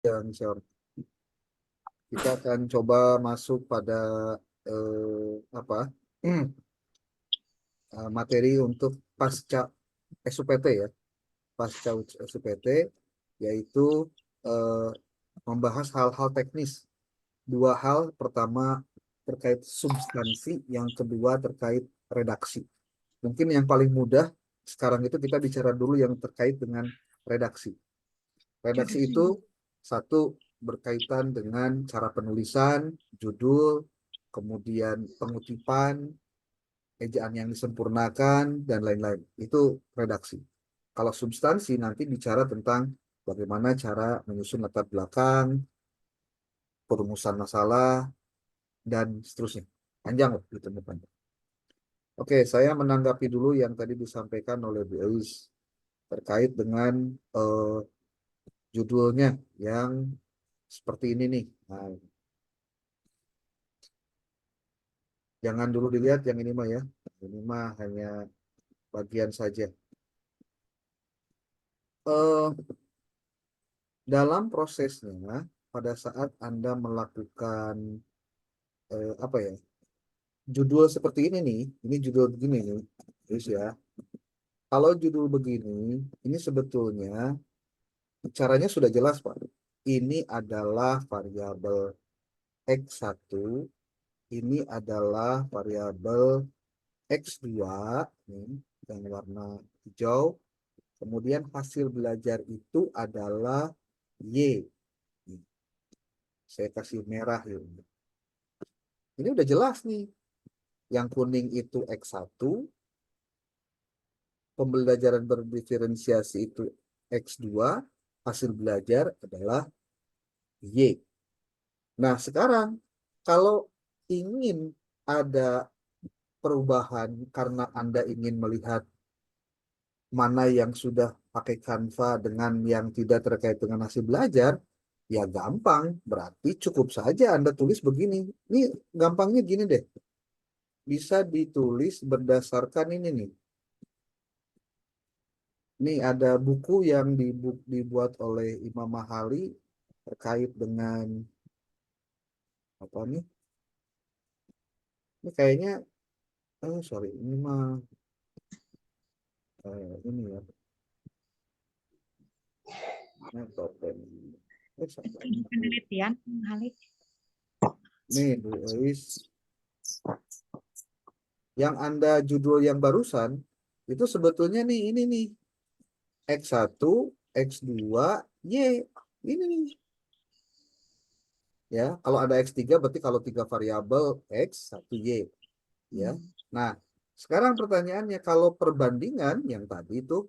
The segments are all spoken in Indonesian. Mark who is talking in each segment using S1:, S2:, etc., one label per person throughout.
S1: yang kita akan coba masuk pada apa materi untuk pasca SUPT ya, pasca SUPT, yaitu eh, membahas hal-hal teknis. Dua hal, pertama terkait substansi, yang kedua terkait redaksi. Mungkin yang paling mudah sekarang itu kita bicara dulu yang terkait dengan redaksi. Redaksi
S2: Redaksi.
S1: itu satu, berkaitan dengan cara penulisan, judul, kemudian pengutipan, ejaan yang disempurnakan, dan lain-lain. Itu redaksi. Kalau substansi nanti bicara tentang bagaimana cara menyusun latar belakang, perumusan masalah, dan seterusnya. Panjang loh itu panjang. Oke, saya menanggapi dulu yang tadi disampaikan oleh Bu Elis terkait dengan eh, judulnya yang seperti ini nih. Nah, jangan dulu dilihat yang ini mah ya. Ini mah hanya bagian saja. Eh, dalam prosesnya, pada saat Anda melakukan apa ya, judul seperti ini nih, ini judul begini nih, terus ya. Kalau judul begini, ini sebetulnya caranya sudah jelas, Pak. Ini adalah variabel X1, ini adalah variabel X2, nih, yang warna hijau. Kemudian hasil belajar itu adalah Y. Saya kasih merah ya. Ini udah jelas nih. Yang kuning itu X1, pembelajaran berdiferensiasi itu X2, hasil belajar adalah Y. Nah, sekarang kalau ingin ada perubahan karena Anda ingin melihat mana yang sudah pakai Canva dengan yang tidak terkait dengan hasil belajar, ya gampang. Berarti cukup saja Anda tulis begini. Ini gampangnya gini deh. Bisa ditulis berdasarkan ini nih. Ini ada buku yang dibuat oleh Imam Mahali terkait dengan apa nih? Ini kayaknya, sorry, ini mah ini ya.
S2: Penelitian, Halik.
S1: Nih, Bu Elis, yang Anda judul yang barusan itu sebetulnya nih ini nih X1, X2, Y. Ini nih. Ya, kalau ada X3 berarti kalau tiga variabel X, satu Y. Ya. Nah, sekarang pertanyaannya kalau perbandingan yang tadi itu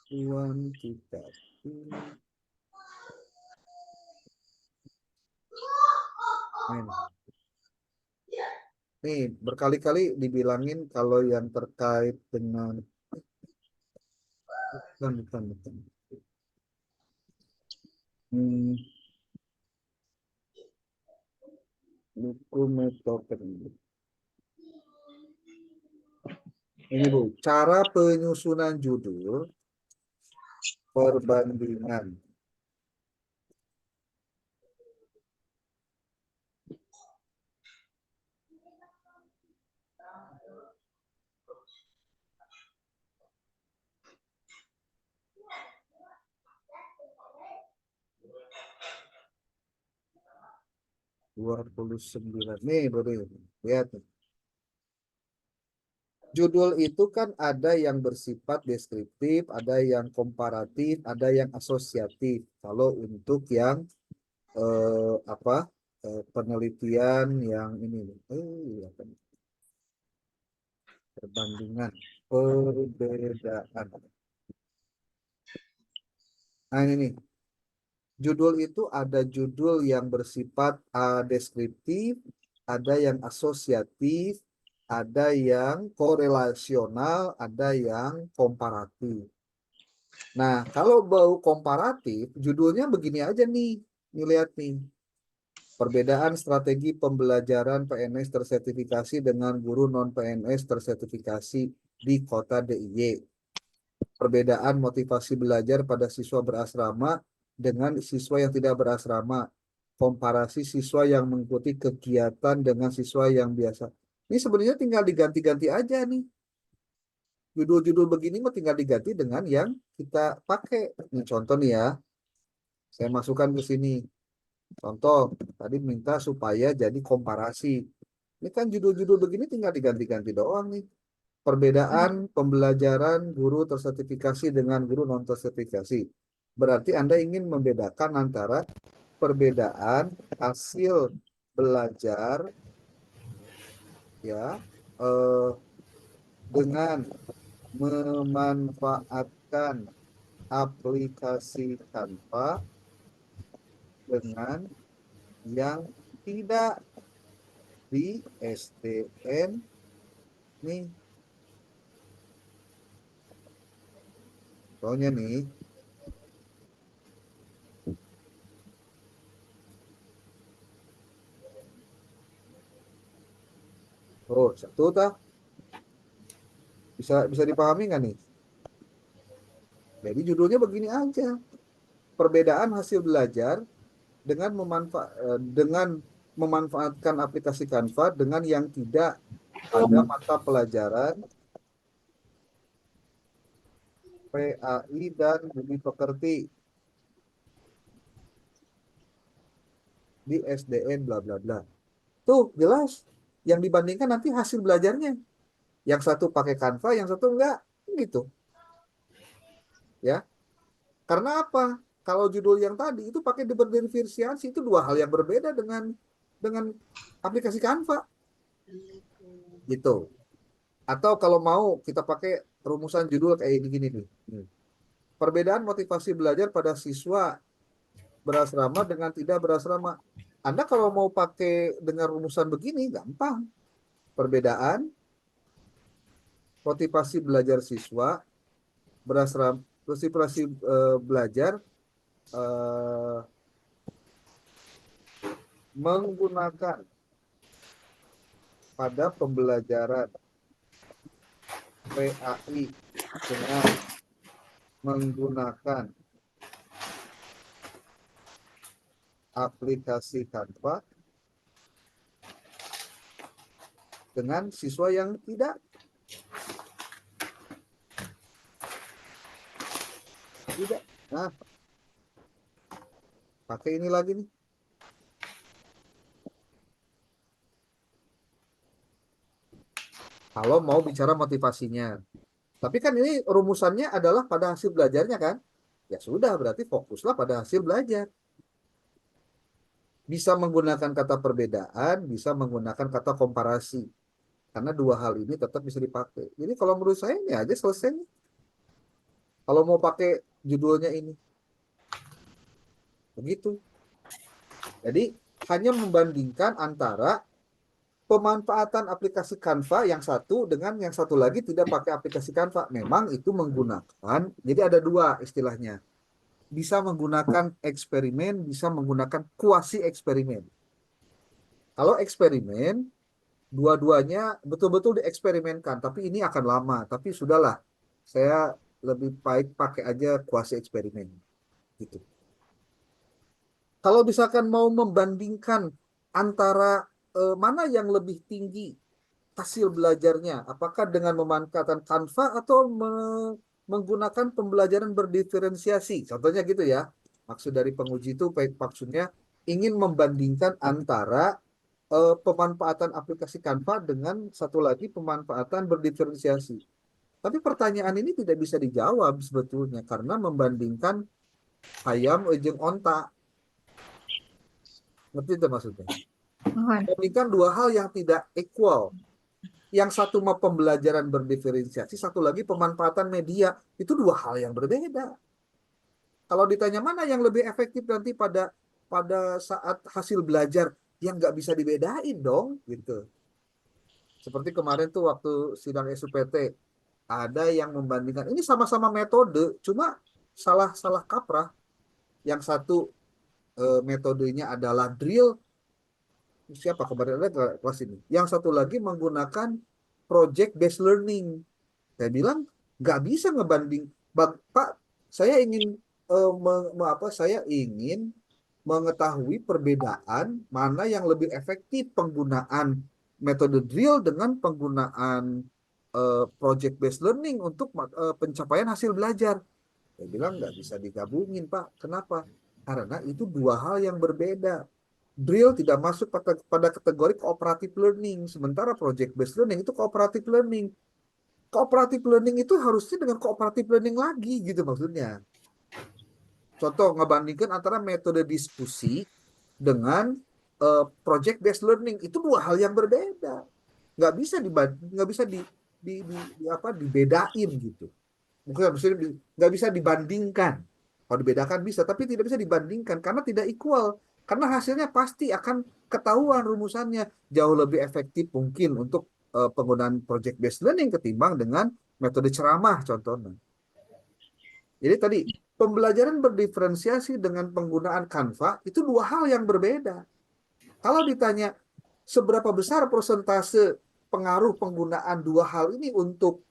S1: satuan kita. Nih, berkali-kali dibilangin kalau yang terkait dengan bukan. Hmm, buku metode. Ini Bu, cara penyusunan judul perbandingan. Dua puluh sembilan. Nih, Bro. Lihat nih. Judul itu kan ada yang bersifat deskriptif, ada yang komparatif, ada yang asosiatif. Kalau untuk yang apa penelitian yang ini nih. Iya kan. Perbandingan, perbedaan. Nah ini nih, judul itu ada judul yang bersifat deskriptif, ada yang asosiatif, ada yang korelasional, ada yang komparatif. Nah, kalau bau komparatif, judulnya begini aja nih. Nih lihat nih. Perbedaan strategi pembelajaran PNS tersertifikasi dengan guru non-PNS tersertifikasi di kota DIY. Perbedaan motivasi belajar pada siswa berasrama dengan siswa yang tidak berasrama, komparasi siswa yang mengikuti kegiatan dengan siswa yang biasa. Ini sebenarnya tinggal diganti-ganti aja nih. Judul-judul begini mah tinggal diganti dengan yang kita pakai. Ini contoh nih ya, saya masukkan ke sini. Contoh, tadi minta supaya jadi komparasi. Ini kan judul-judul begini tinggal diganti-ganti doang nih. Perbedaan pembelajaran guru tersertifikasi dengan guru non tersertifikasi. Berarti Anda ingin membedakan antara perbedaan hasil belajar ya dengan memanfaatkan aplikasi Canva dengan yang tidak di SDN nih. Soalnya nih, oh satu tah bisa dipahami nggak nih? Jadi judulnya begini aja, perbedaan hasil belajar dengan memanfaatkan aplikasi Canva dengan yang tidak ada mata pelajaran PAI dan budi pekerti di SDN bla bla bla. Tuh jelas yang dibandingkan nanti hasil belajarnya. Yang satu pakai Canva, yang satu enggak, gitu. Ya. Karena apa? Kalau judul yang tadi itu pakai berdifferensiasi itu dua hal yang berbeda dengan aplikasi Canva. Gitu. Atau kalau mau kita pakai rumusan judul kayak gini nih. Perbedaan motivasi belajar pada siswa berasrama dengan tidak berasrama. Anda kalau mau pakai dengan rumusan begini gampang. Perbedaan motivasi belajar siswa berasrama, motivasi belajar menggunakan pada pembelajaran PAI dengan menggunakan aplikasi Canva dengan siswa yang tidak. Nah, pakai ini lagi nih. Kalau mau bicara motivasinya. Tapi kan ini rumusannya adalah pada hasil belajarnya kan? Ya sudah, berarti fokuslah pada hasil belajar. Bisa menggunakan kata perbedaan, bisa menggunakan kata komparasi. Karena dua hal ini tetap bisa dipakai. Jadi kalau menurut saya ini aja selesai. Kalau mau pakai judulnya ini. Begitu. Jadi hanya membandingkan antara pemanfaatan aplikasi Canva yang satu dengan yang satu lagi tidak pakai aplikasi Canva. Memang itu menggunakan, jadi ada dua istilahnya. Bisa menggunakan eksperimen, bisa menggunakan kuasi eksperimen. Kalau eksperimen, dua-duanya betul-betul dieksperimenkan, tapi ini akan lama. Tapi sudahlah, saya lebih baik pakai aja kuasi eksperimen. Gitu. Kalau misalkan mau membandingkan antara mana yang lebih tinggi hasil belajarnya, apakah dengan memanfaatkan Canva atau menggunakan pembelajaran berdiferensiasi, contohnya gitu ya. Maksud dari penguji itu baik maksudnya ingin membandingkan antara pemanfaatan aplikasi Canva dengan satu lagi pemanfaatan berdiferensiasi. Tapi pertanyaan ini tidak bisa dijawab sebetulnya karena membandingkan ayam ujung onta. Ngerti itu maksudnya? Membandingkan dua hal yang tidak equal. Yang satu mau pembelajaran berdiferensiasi, satu lagi pemanfaatan media. Itu dua hal yang berbeda. Kalau ditanya mana yang lebih efektif nanti pada saat hasil belajar, yang nggak bisa dibedain dong, gitu. Seperti kemarin tuh waktu sidang SUPT, ada yang membandingkan. Ini sama-sama metode, cuma salah kaprah. Yang satu metodenya adalah drill, siapa kemarin ada kelas ini. Yang satu lagi menggunakan project based learning. Saya bilang nggak bisa ngebanding. Pak, saya ingin saya ingin mengetahui perbedaan mana yang lebih efektif penggunaan metode drill dengan penggunaan project based learning untuk pencapaian hasil belajar. Saya bilang nggak bisa digabungin, Pak. Kenapa? Karena itu dua hal yang berbeda. Drill tidak masuk pada kategori cooperative learning, sementara project based learning itu cooperative learning. Cooperative learning itu harusnya dengan cooperative learning lagi gitu maksudnya. Contoh ngebandingkan antara metode diskusi dengan project based learning itu dua hal yang berbeda. Nggak bisa dibedain gitu. Mungkin nggak bisa dibandingkan. Kalau dibedakan bisa, tapi tidak bisa dibandingkan karena tidak equal. Karena hasilnya pasti akan ketahuan rumusannya jauh lebih efektif mungkin untuk penggunaan project based learning ketimbang dengan metode ceramah contohnya. Jadi tadi pembelajaran berdiferensiasi dengan penggunaan Canva itu dua hal yang berbeda. Kalau ditanya seberapa besar persentase pengaruh penggunaan dua hal ini untuk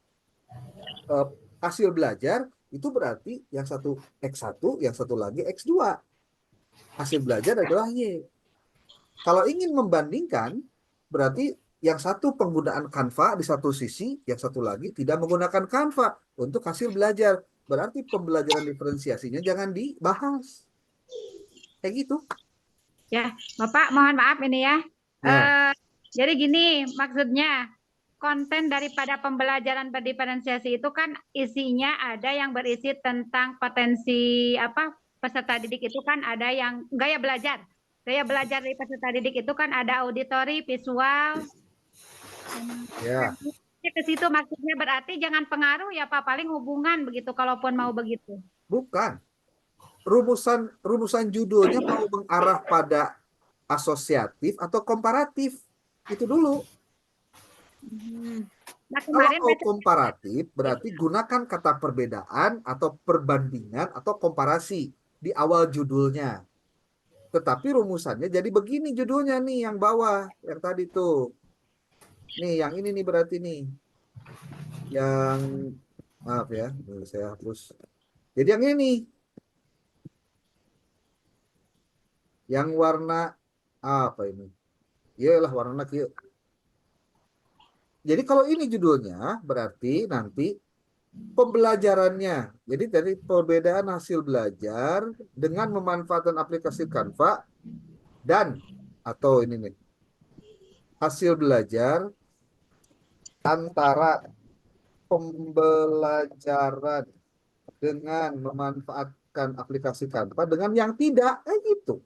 S1: eh, hasil belajar, itu berarti yang satu X1, yang satu lagi X2. Hasil belajar adalah Y. Kalau ingin membandingkan, berarti yang satu penggunaan Canva di satu sisi, yang satu lagi tidak menggunakan Canva untuk hasil belajar. Berarti pembelajaran diferensiasinya jangan dibahas. Kayak gitu.
S2: Ya, Bapak mohon maaf ini ya.
S1: Ya,
S2: Jadi gini maksudnya konten daripada pembelajaran berdiferensiasi itu kan isinya ada yang berisi tentang potensi apa peserta didik itu kan ada yang gaya belajar. Gaya belajar dari peserta didik itu kan ada auditori, visual,
S1: ya,
S2: ke situ maksudnya berarti jangan pengaruh ya Pak, paling hubungan begitu kalaupun mau begitu.
S1: bukan. Rumusan judulnya mau mengarah pada asosiatif atau komparatif. Itu dulu.
S2: Hmm. Nah
S1: Kalau
S2: kemarin
S1: mau
S2: baca
S1: komparatif, berarti gunakan kata perbedaan atau perbandingan atau komparasi di awal judulnya. Tetapi rumusannya jadi begini judulnya nih yang bawah, yang tadi tuh. Nih, yang ini nih berarti nih. Yang, maaf ya, nih saya hapus. Jadi yang ini, yang warna, apa ini? Iyalah warna kia. Jadi kalau ini judulnya, berarti nanti pembelajarannya. Jadi dari perbedaan hasil belajar dengan memanfaatkan aplikasi Canva dan atau ini nih hasil belajar antara pembelajaran dengan memanfaatkan aplikasi Canva dengan yang tidak, gitu.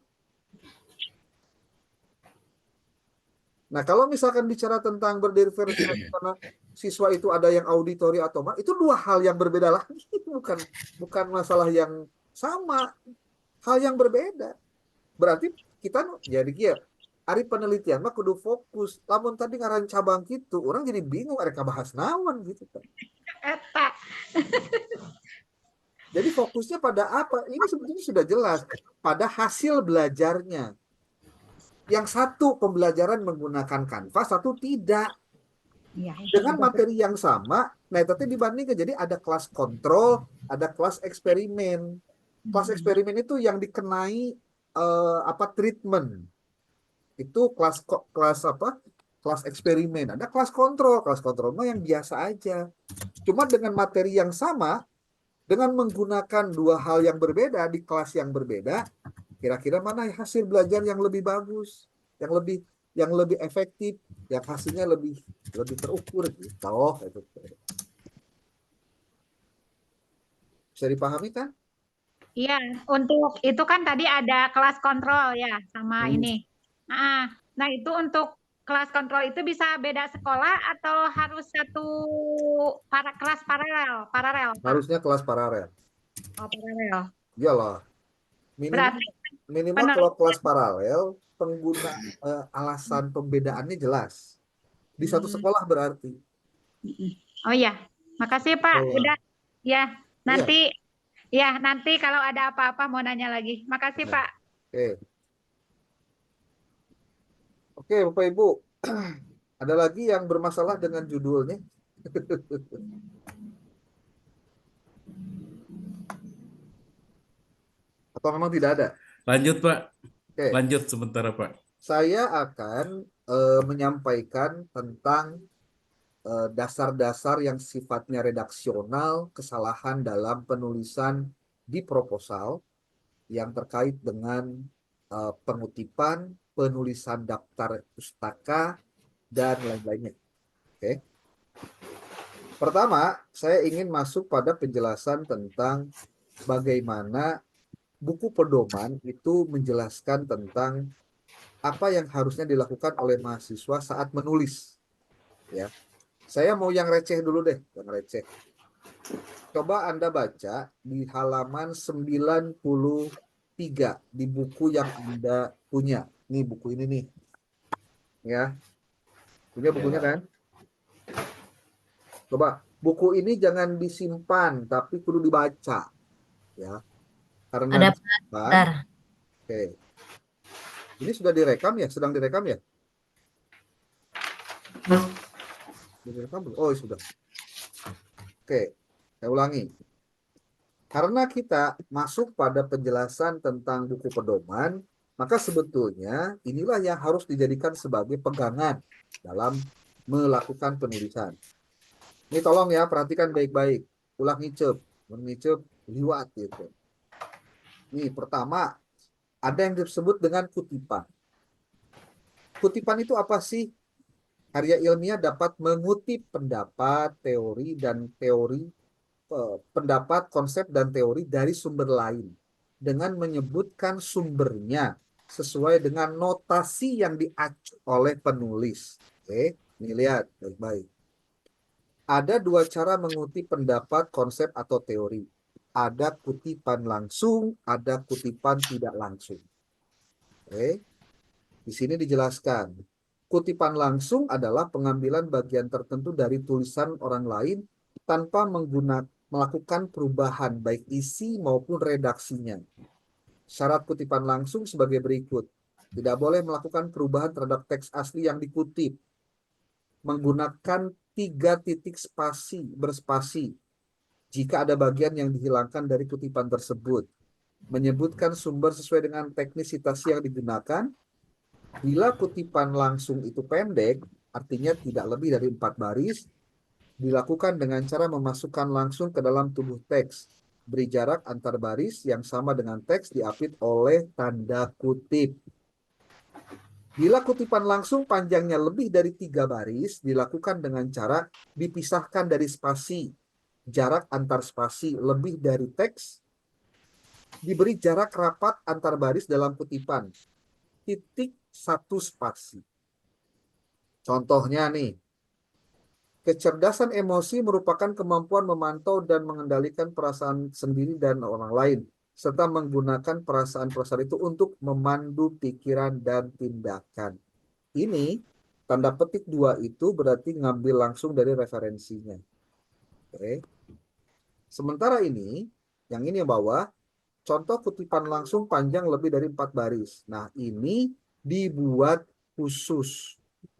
S1: Nah, kalau misalkan bicara tentang berdiferensiasi karena siswa itu ada yang auditori atau enggak, itu dua hal yang berbeda lagi, bukan bukan masalah yang sama, hal yang berbeda. Berarti kita jadi kia ari penelitian mah kudu fokus. Lamun tadi ngaran cabang gitu, orang jadi bingung mereka bahas naon gitu kan.
S2: eta.
S1: Jadi fokusnya pada apa? Ini sebetulnya sudah jelas pada hasil belajarnya. Yang satu pembelajaran menggunakan Canva, satu tidak.
S2: Iya, itu
S1: Dengan
S2: juga.
S1: materi yang sama, nah itu dibandingkan. Jadi ada kelas kontrol, ada kelas eksperimen. Kelas eksperimen itu yang dikenai apa treatment. Itu kelas apa? Kelas eksperimen. Ada kelas kontrol. Kelas kontrol mah yang biasa aja. Cuma dengan materi yang sama, dengan menggunakan dua hal yang berbeda di kelas yang berbeda, kira-kira mana hasil belajar yang lebih bagus, yang lebih efektif, yang hasilnya lebih lebih terukur gitu. Oh, itu bisa dipahami kan?
S2: Iya, untuk itu kan tadi ada kelas kontrol ya sama
S1: Hmm.
S2: ini. Nah, nah itu untuk kelas kontrol itu bisa beda sekolah atau harus satu para kelas paralel, paralel, Pak.
S1: Harusnya kelas paralel.
S2: Oh, paralel.
S1: Iyalah, minimal
S2: Berarti
S1: minimal kalau kelas
S2: penelitian.
S1: paralel pengguna alasan pembedaannya jelas. Di satu
S2: Hmm,
S1: sekolah berarti.
S2: oh iya, makasih Pak.
S1: Oh,
S2: Udah, ya
S1: iya.
S2: nanti ya nanti kalau ada apa-apa mau nanya lagi. Makasih
S1: Nah,
S2: Pak.
S1: oke. Oke, Bapak Ibu. Ada lagi yang bermasalah dengan judulnya? Atau memang tidak ada?
S3: Lanjut, Pak.
S1: Oke,
S3: Lanjut sementara, Pak.
S1: saya akan menyampaikan tentang dasar-dasar yang sifatnya redaksional, kesalahan dalam penulisan di proposal yang terkait dengan pengutipan, penulisan daftar pustaka, dan lain-lainnya. Oke. Pertama, saya ingin masuk pada penjelasan tentang bagaimana buku pedoman itu menjelaskan tentang apa yang harusnya dilakukan oleh mahasiswa saat menulis. Ya, saya mau yang receh dulu deh, yang receh. Coba Anda baca di halaman 93 di buku yang Anda punya. Nih buku ini nih. Ya. Punya bukunya kan? Coba buku ini jangan disimpan tapi kudu dibaca. Ya. Karena
S4: Ada, Pak.
S1: disimpan.
S4: Bentar.
S1: Oke. Ini sudah direkam ya? Sedang direkam ya? Direkam belum? Oh, sudah. Oke. Saya ulangi. Karena kita masuk pada penjelasan tentang buku pedoman, maka sebetulnya inilah yang harus dijadikan sebagai pegangan dalam melakukan penulisan. Ini tolong ya, perhatikan baik-baik. Ulang ngicep, mengicep liwat gitu. Nih, pertama, ada yang disebut dengan kutipan. Kutipan itu apa sih? Karya ilmiah dapat mengutip pendapat, teori, dan pendapat, konsep, dan teori dari sumber lain dengan menyebutkan sumbernya sesuai dengan notasi yang diacu oleh penulis. Oke, ini lihat baik-baik. Ada dua cara mengutip pendapat, konsep, atau teori. Ada kutipan langsung, ada kutipan tidak langsung. Oke, di sini dijelaskan. Kutipan langsung adalah pengambilan bagian tertentu dari tulisan orang lain tanpa melakukan perubahan baik isi maupun redaksinya. Syarat kutipan langsung sebagai berikut. Tidak boleh melakukan perubahan terhadap teks asli yang dikutip. Menggunakan 3 titik berspasi jika ada bagian yang dihilangkan dari kutipan tersebut. Menyebutkan sumber sesuai dengan teknis citasi yang digunakan. Bila kutipan langsung itu pendek, artinya tidak lebih dari 4 baris, dilakukan dengan cara memasukkan langsung ke dalam tubuh teks. Beri jarak antar baris yang sama dengan teks diapit oleh tanda kutip. Bila kutipan langsung panjangnya lebih dari 3 baris, dilakukan dengan cara dipisahkan dari spasi. Jarak antar spasi lebih dari teks. Diberi jarak rapat antar baris dalam kutipan. Titik 1 spasi. Contohnya nih, kecerdasan emosi merupakan kemampuan memantau dan mengendalikan perasaan sendiri dan orang lain, serta menggunakan perasaan-perasaan itu untuk memandu pikiran dan tindakan. Ini, tanda petik 2 itu berarti ngambil langsung dari referensinya. Oke. Sementara ini, yang ini yang bawah, contoh kutipan langsung panjang lebih dari 4 baris. Nah, ini dibuat khusus.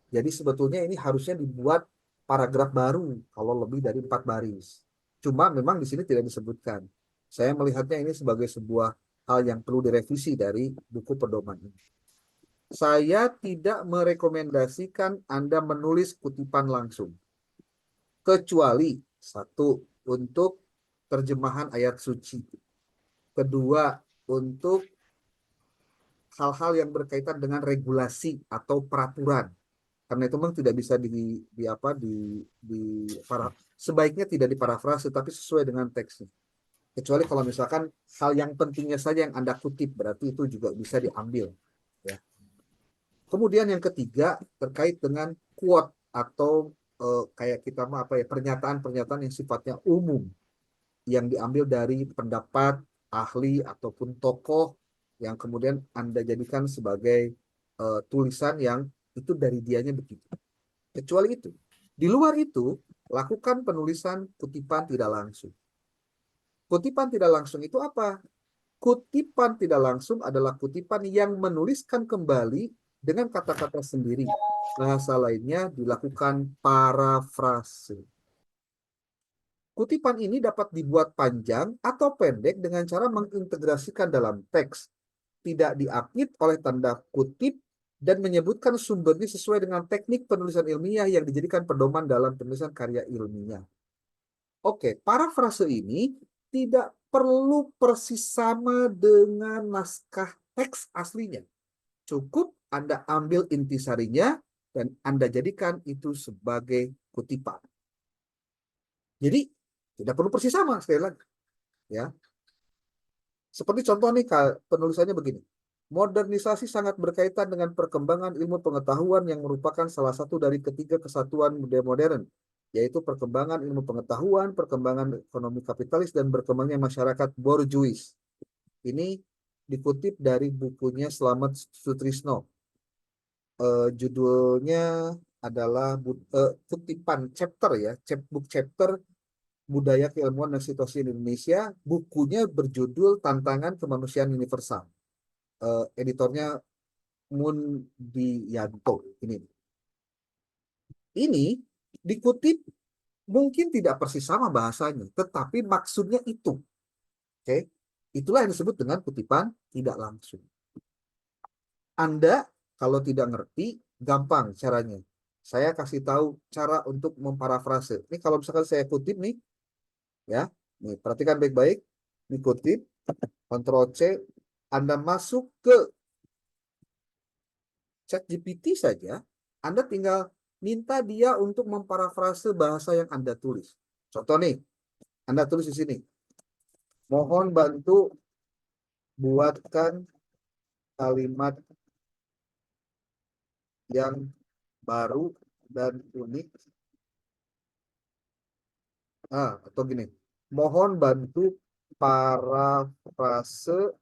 S1: Jadi sebetulnya ini harusnya dibuat paragraf baru kalau lebih dari 4 baris. Cuma memang di sini tidak disebutkan. Saya melihatnya ini sebagai sebuah hal yang perlu direvisi dari buku pedoman ini. Saya tidak merekomendasikan Anda menulis kutipan langsung. Kecuali satu, untuk terjemahan ayat suci. Kedua, untuk hal-hal yang berkaitan dengan regulasi atau peraturan. Karena itu memang tidak bisa sebaiknya tidak diparafrase tapi sesuai dengan teksnya. Kecuali kalau misalkan hal yang pentingnya saja yang Anda kutip, berarti itu juga bisa diambil. Ya. Kemudian yang ketiga terkait dengan quote atau kayak kita pernyataan-pernyataan yang sifatnya umum yang diambil dari pendapat ahli ataupun tokoh yang kemudian Anda jadikan sebagai tulisan yang itu dari dianya begitu. Kecuali itu. Di luar itu, lakukan penulisan kutipan tidak langsung. Kutipan tidak langsung itu apa? Kutipan tidak langsung adalah kutipan yang menuliskan kembali dengan kata-kata sendiri. Bahasa lainnya dilakukan parafrase. Kutipan ini dapat dibuat panjang atau pendek dengan cara mengintegrasikan dalam teks, tidak diapit oleh tanda kutip, dan menyebutkan sumbernya sesuai dengan teknik penulisan ilmiah yang dijadikan pedoman dalam penulisan karya ilmiah. Oke, parafrase ini tidak perlu persis sama dengan naskah teks aslinya. Cukup Anda ambil intisarinya dan Anda jadikan itu sebagai kutipan. Jadi tidak perlu persis sama, sekali lagi. Ya. Seperti contoh nih, penulisannya begini. Modernisasi sangat berkaitan dengan perkembangan ilmu pengetahuan yang merupakan salah satu dari ketiga kesatuan budaya modern, yaitu perkembangan ilmu pengetahuan, perkembangan ekonomi kapitalis, dan berkembangnya masyarakat borjuis. Ini dikutip dari bukunya Slamet Sutrisno. Judulnya adalah kutipan chapter ya, book chapter Budaya Keilmuan dan Situasi Indonesia. Bukunya berjudul Tantangan Kemanusiaan Universal. Editornya Mundiyanto. Ini dikutip mungkin tidak persis sama bahasanya, tetapi maksudnya itu. Oke, itulah yang disebut dengan kutipan tidak langsung. Anda kalau tidak ngerti, gampang caranya. Saya kasih tahu cara untuk memparafrase. Ini kalau misalkan saya kutip nih, ya, nih perhatikan baik-baik, dikutip, Ctrl C, Anda masuk ke ChatGPT saja, Anda tinggal minta dia untuk memparafrase bahasa yang Anda tulis. Contoh nih, Anda tulis di sini, mohon bantu buatkan kalimat yang baru dan unik. Atau gini, mohon bantu parafrase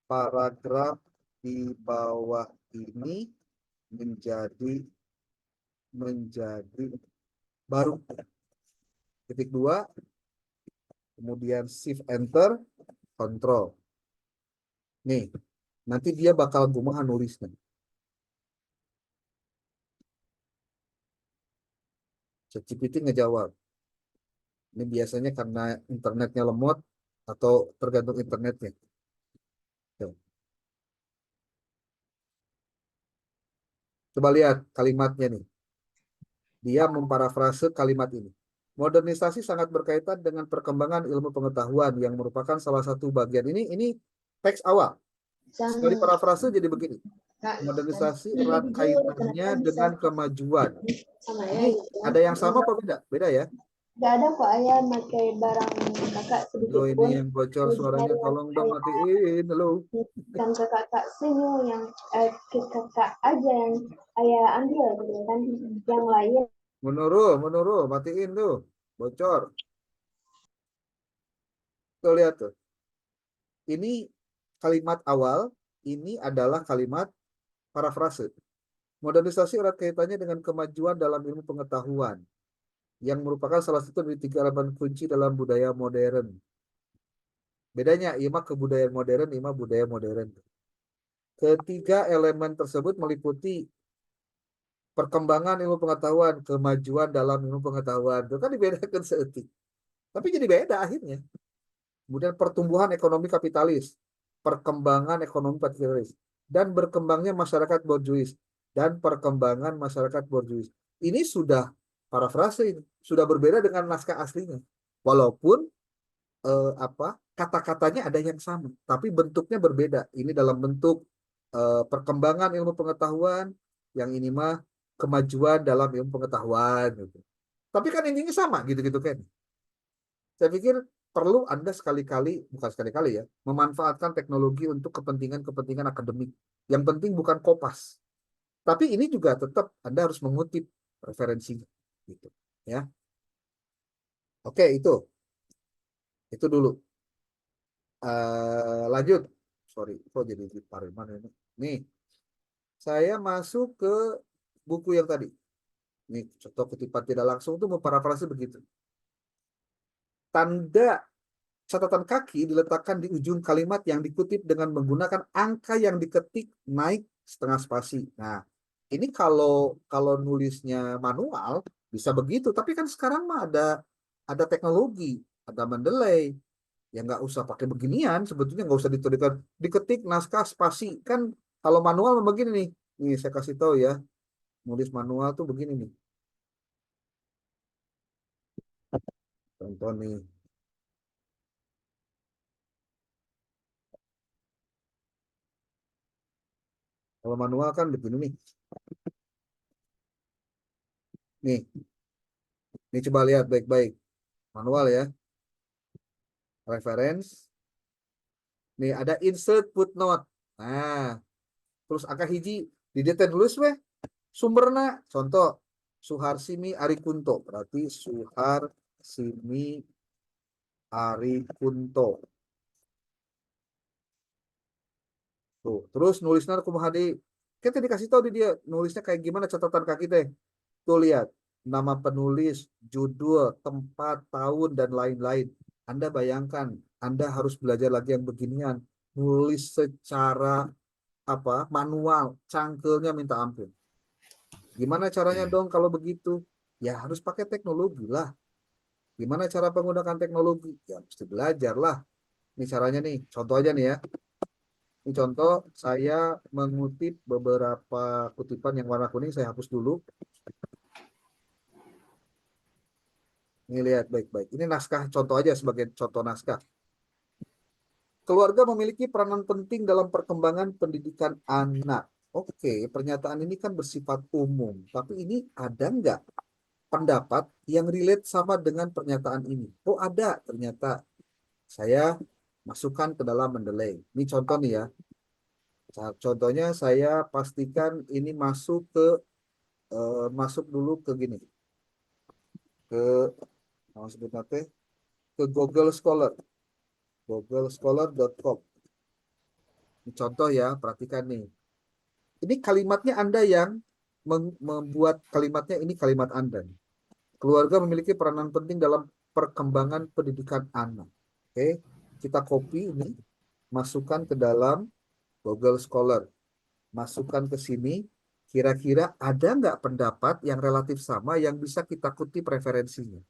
S1: paragraf di bawah ini menjadi baru. Titik 2, kemudian shift enter, kontrol. Nih, nanti dia bakal kumaha nulisnya. ChatGPT ngejawab. Ini biasanya karena internetnya lemot atau tergantung internetnya. Coba lihat kalimatnya nih. Dia memparafrase kalimat ini. Modernisasi sangat berkaitan dengan perkembangan ilmu pengetahuan yang merupakan salah satu bagian. Ini teks awal. Sekali parafrase jadi begini. Modernisasi erat kaitannya dengan kemajuan. Ini ada yang sama apa beda? Beda ya?
S3: Gak ada kok ayah pakai barang kakak sedikit
S1: Ini
S3: pun.
S1: yang bocor suaranya, tolong dong matiin. Halo.
S3: Dan kakak senyum yang kakak aja yang ayah ambil gitu kan, yang lain.
S1: Menurut, matiin tuh, bocor. Tuh lihat tuh. Ini kalimat awal, ini adalah kalimat parafrase. Modernisasi erat kaitannya dengan kemajuan dalam ilmu pengetahuan yang merupakan salah satu dari 3 elemen kunci dalam budaya modern. Bedanya, ima kebudayaan modern, ima budaya modern. Ketiga elemen tersebut meliputi perkembangan ilmu pengetahuan, kemajuan dalam ilmu pengetahuan. Itu kan dibedakan seetik. Tapi jadi beda akhirnya. Kemudian pertumbuhan ekonomi kapitalis, perkembangan ekonomi kapitalis, dan berkembangnya masyarakat borjuis, dan perkembangan masyarakat borjuis. Ini sudah parafrase, sudah berbeda dengan naskah aslinya. Walaupun kata-katanya ada yang sama, tapi bentuknya berbeda. Ini dalam bentuk perkembangan ilmu pengetahuan, yang ini mah kemajuan dalam ilmu pengetahuan gitu. Tapi kan intinya sama gitu-gitu kan. Saya pikir perlu Anda sekali-kali, bukan sekali-kali ya, memanfaatkan teknologi untuk kepentingan-kepentingan akademik. Yang penting bukan kopas. Tapi ini juga tetap Anda harus mengutip referensinya gitu, ya. Oke, itu dulu. Lanjut. Sorry, kok jadi di Pariman ini. Nih, saya masuk ke buku yang tadi. Nih, contoh kutipan tidak langsung itu memparafrase begitu. Tanda catatan kaki diletakkan di ujung kalimat yang dikutip dengan menggunakan angka yang diketik naik setengah spasi. Nah, ini kalau nulisnya manual bisa begitu, tapi kan sekarang mah ada ada teknologi, ada Mendeley. Ya nggak usah pakai beginian, sebetulnya nggak usah diketik naskah spasi. Kan kalau manual begini nih. Nih saya kasih tahu ya, nulis manual tuh begini nih. Contoh nih. Kalau manual kan begini nih. Nih coba lihat baik-baik. Manual ya. Reference. Nih ada insert footnote. Nah, terus angka hiji di detail tulis weh. Sumberna contoh Suharsini Arikunto. Berarti Suharsini Arikunto. Tuh, terus nulisnya kumaha di kita dikasih tahu di dia nulisnya kayak gimana catatan kaki teh. Tuh lihat nama penulis, judul, tempat, tahun dan lain-lain. Anda bayangkan, Anda harus belajar lagi yang beginian, nulis secara apa? Manual, cangkelnya minta ampun. Gimana caranya dong kalau begitu? Ya harus pakai teknologi lah. Gimana cara penggunaan teknologi? Ya mesti belajar lah. Ini caranya nih, contoh aja nih ya. Ini contoh, saya mengutip beberapa kutipan yang warna kuning, saya hapus dulu. Ini lihat baik-baik. Ini naskah, contoh aja sebagai contoh naskah. Keluarga memiliki peranan penting dalam perkembangan pendidikan anak. Oke, pernyataan ini kan bersifat umum, tapi ini ada nggak pendapat yang relate sama dengan pernyataan ini? Oh ada, ternyata saya masukkan ke dalam Mendeley. Ini contoh nih ya. Contohnya saya pastikan ini masuk dulu ke gini, ke mau sebut nanti ke Google Scholar, googlescholar.com. Ini contoh ya, perhatikan nih. Ini kalimatnya Anda yang membuat kalimatnya, ini kalimat Anda. Keluarga memiliki peranan penting dalam perkembangan pendidikan anak. Oke, kita copy ini, masukkan ke dalam Google Scholar. Masukkan ke sini, kira-kira ada nggak pendapat yang relatif sama yang bisa kita kutip referensinya?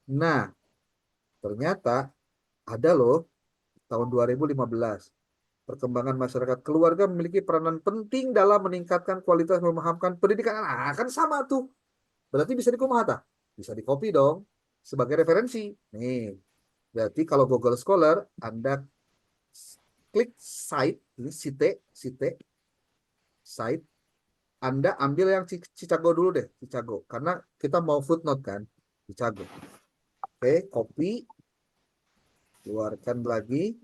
S1: Nah, ternyata ada loh tahun 2015. Perkembangan masyarakat keluarga memiliki peranan penting dalam meningkatkan kualitas memahamkan pendidikan anak. Nah, kan sama tuh. Berarti bisa dikumata. Bisa dikopi dong sebagai referensi. Nih, berarti kalau Google Scholar, Anda klik site, ini site, Anda ambil yang Chicago dulu deh, Chicago. Karena kita mau footnote kan, Chicago. Oke, copy, keluarkan lagi,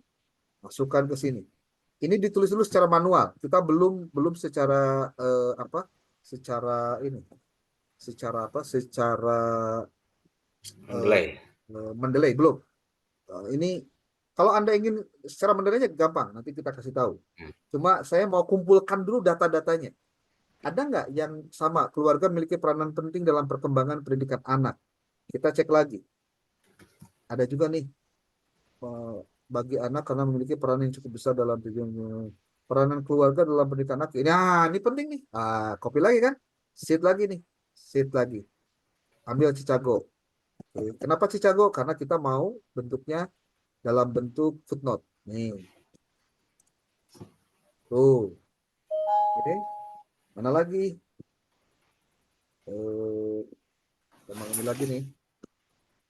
S1: masukkan ke sini. Ini ditulis dulu secara manual. Kita belum secara apa? Secara ini, secara apa? Secara
S4: Mendeley.
S1: Mendeley belum. Ini kalau Anda ingin secara mendeleynya gampang, nanti kita kasih tahu. Cuma saya mau kumpulkan dulu data-datanya. Ada nggak yang sama keluarga memiliki peranan penting dalam perkembangan pendidikan anak? Kita cek lagi. Ada juga nih bagi anak karena memiliki peran yang cukup besar dalam peranan keluarga dalam pendidikan anak. Ini penting nih. Copy lagi kan? Sheet lagi nih. Sheet lagi. Ambil Chicago. Oke. Kenapa Chicago? Karena kita mau bentuknya dalam bentuk footnote. Nih. Tuh. Oke. Mana lagi? Kita ambil lagi nih.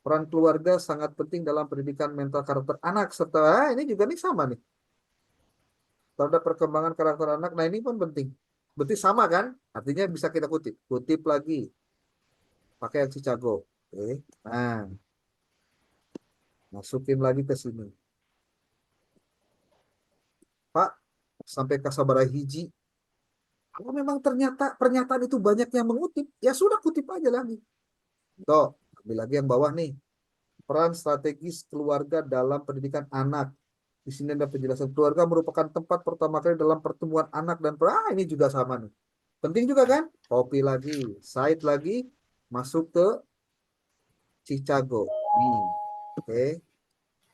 S1: Peran keluarga sangat penting dalam pendidikan mental karakter anak serta ini juga nih sama nih. Terhadap perkembangan karakter anak. Nah, ini pun penting. Berarti sama kan? Artinya bisa kita kutip. Kutip lagi. Pakai yang Chicago. Oke. Nah, masukin lagi ke sini. Pak, sampai ke sabara hiji. Kalau memang ternyata pernyataan itu banyak yang mengutip, ya sudah kutip aja lagi. Tuh, ambil lagi yang bawah nih. Peran strategis keluarga dalam pendidikan anak. Di sini ada penjelasan keluarga merupakan tempat pertama kali dalam pertemuan anak dan ini juga sama nih. Penting juga kan? Copy lagi, site lagi, masuk ke Chicago. Oke.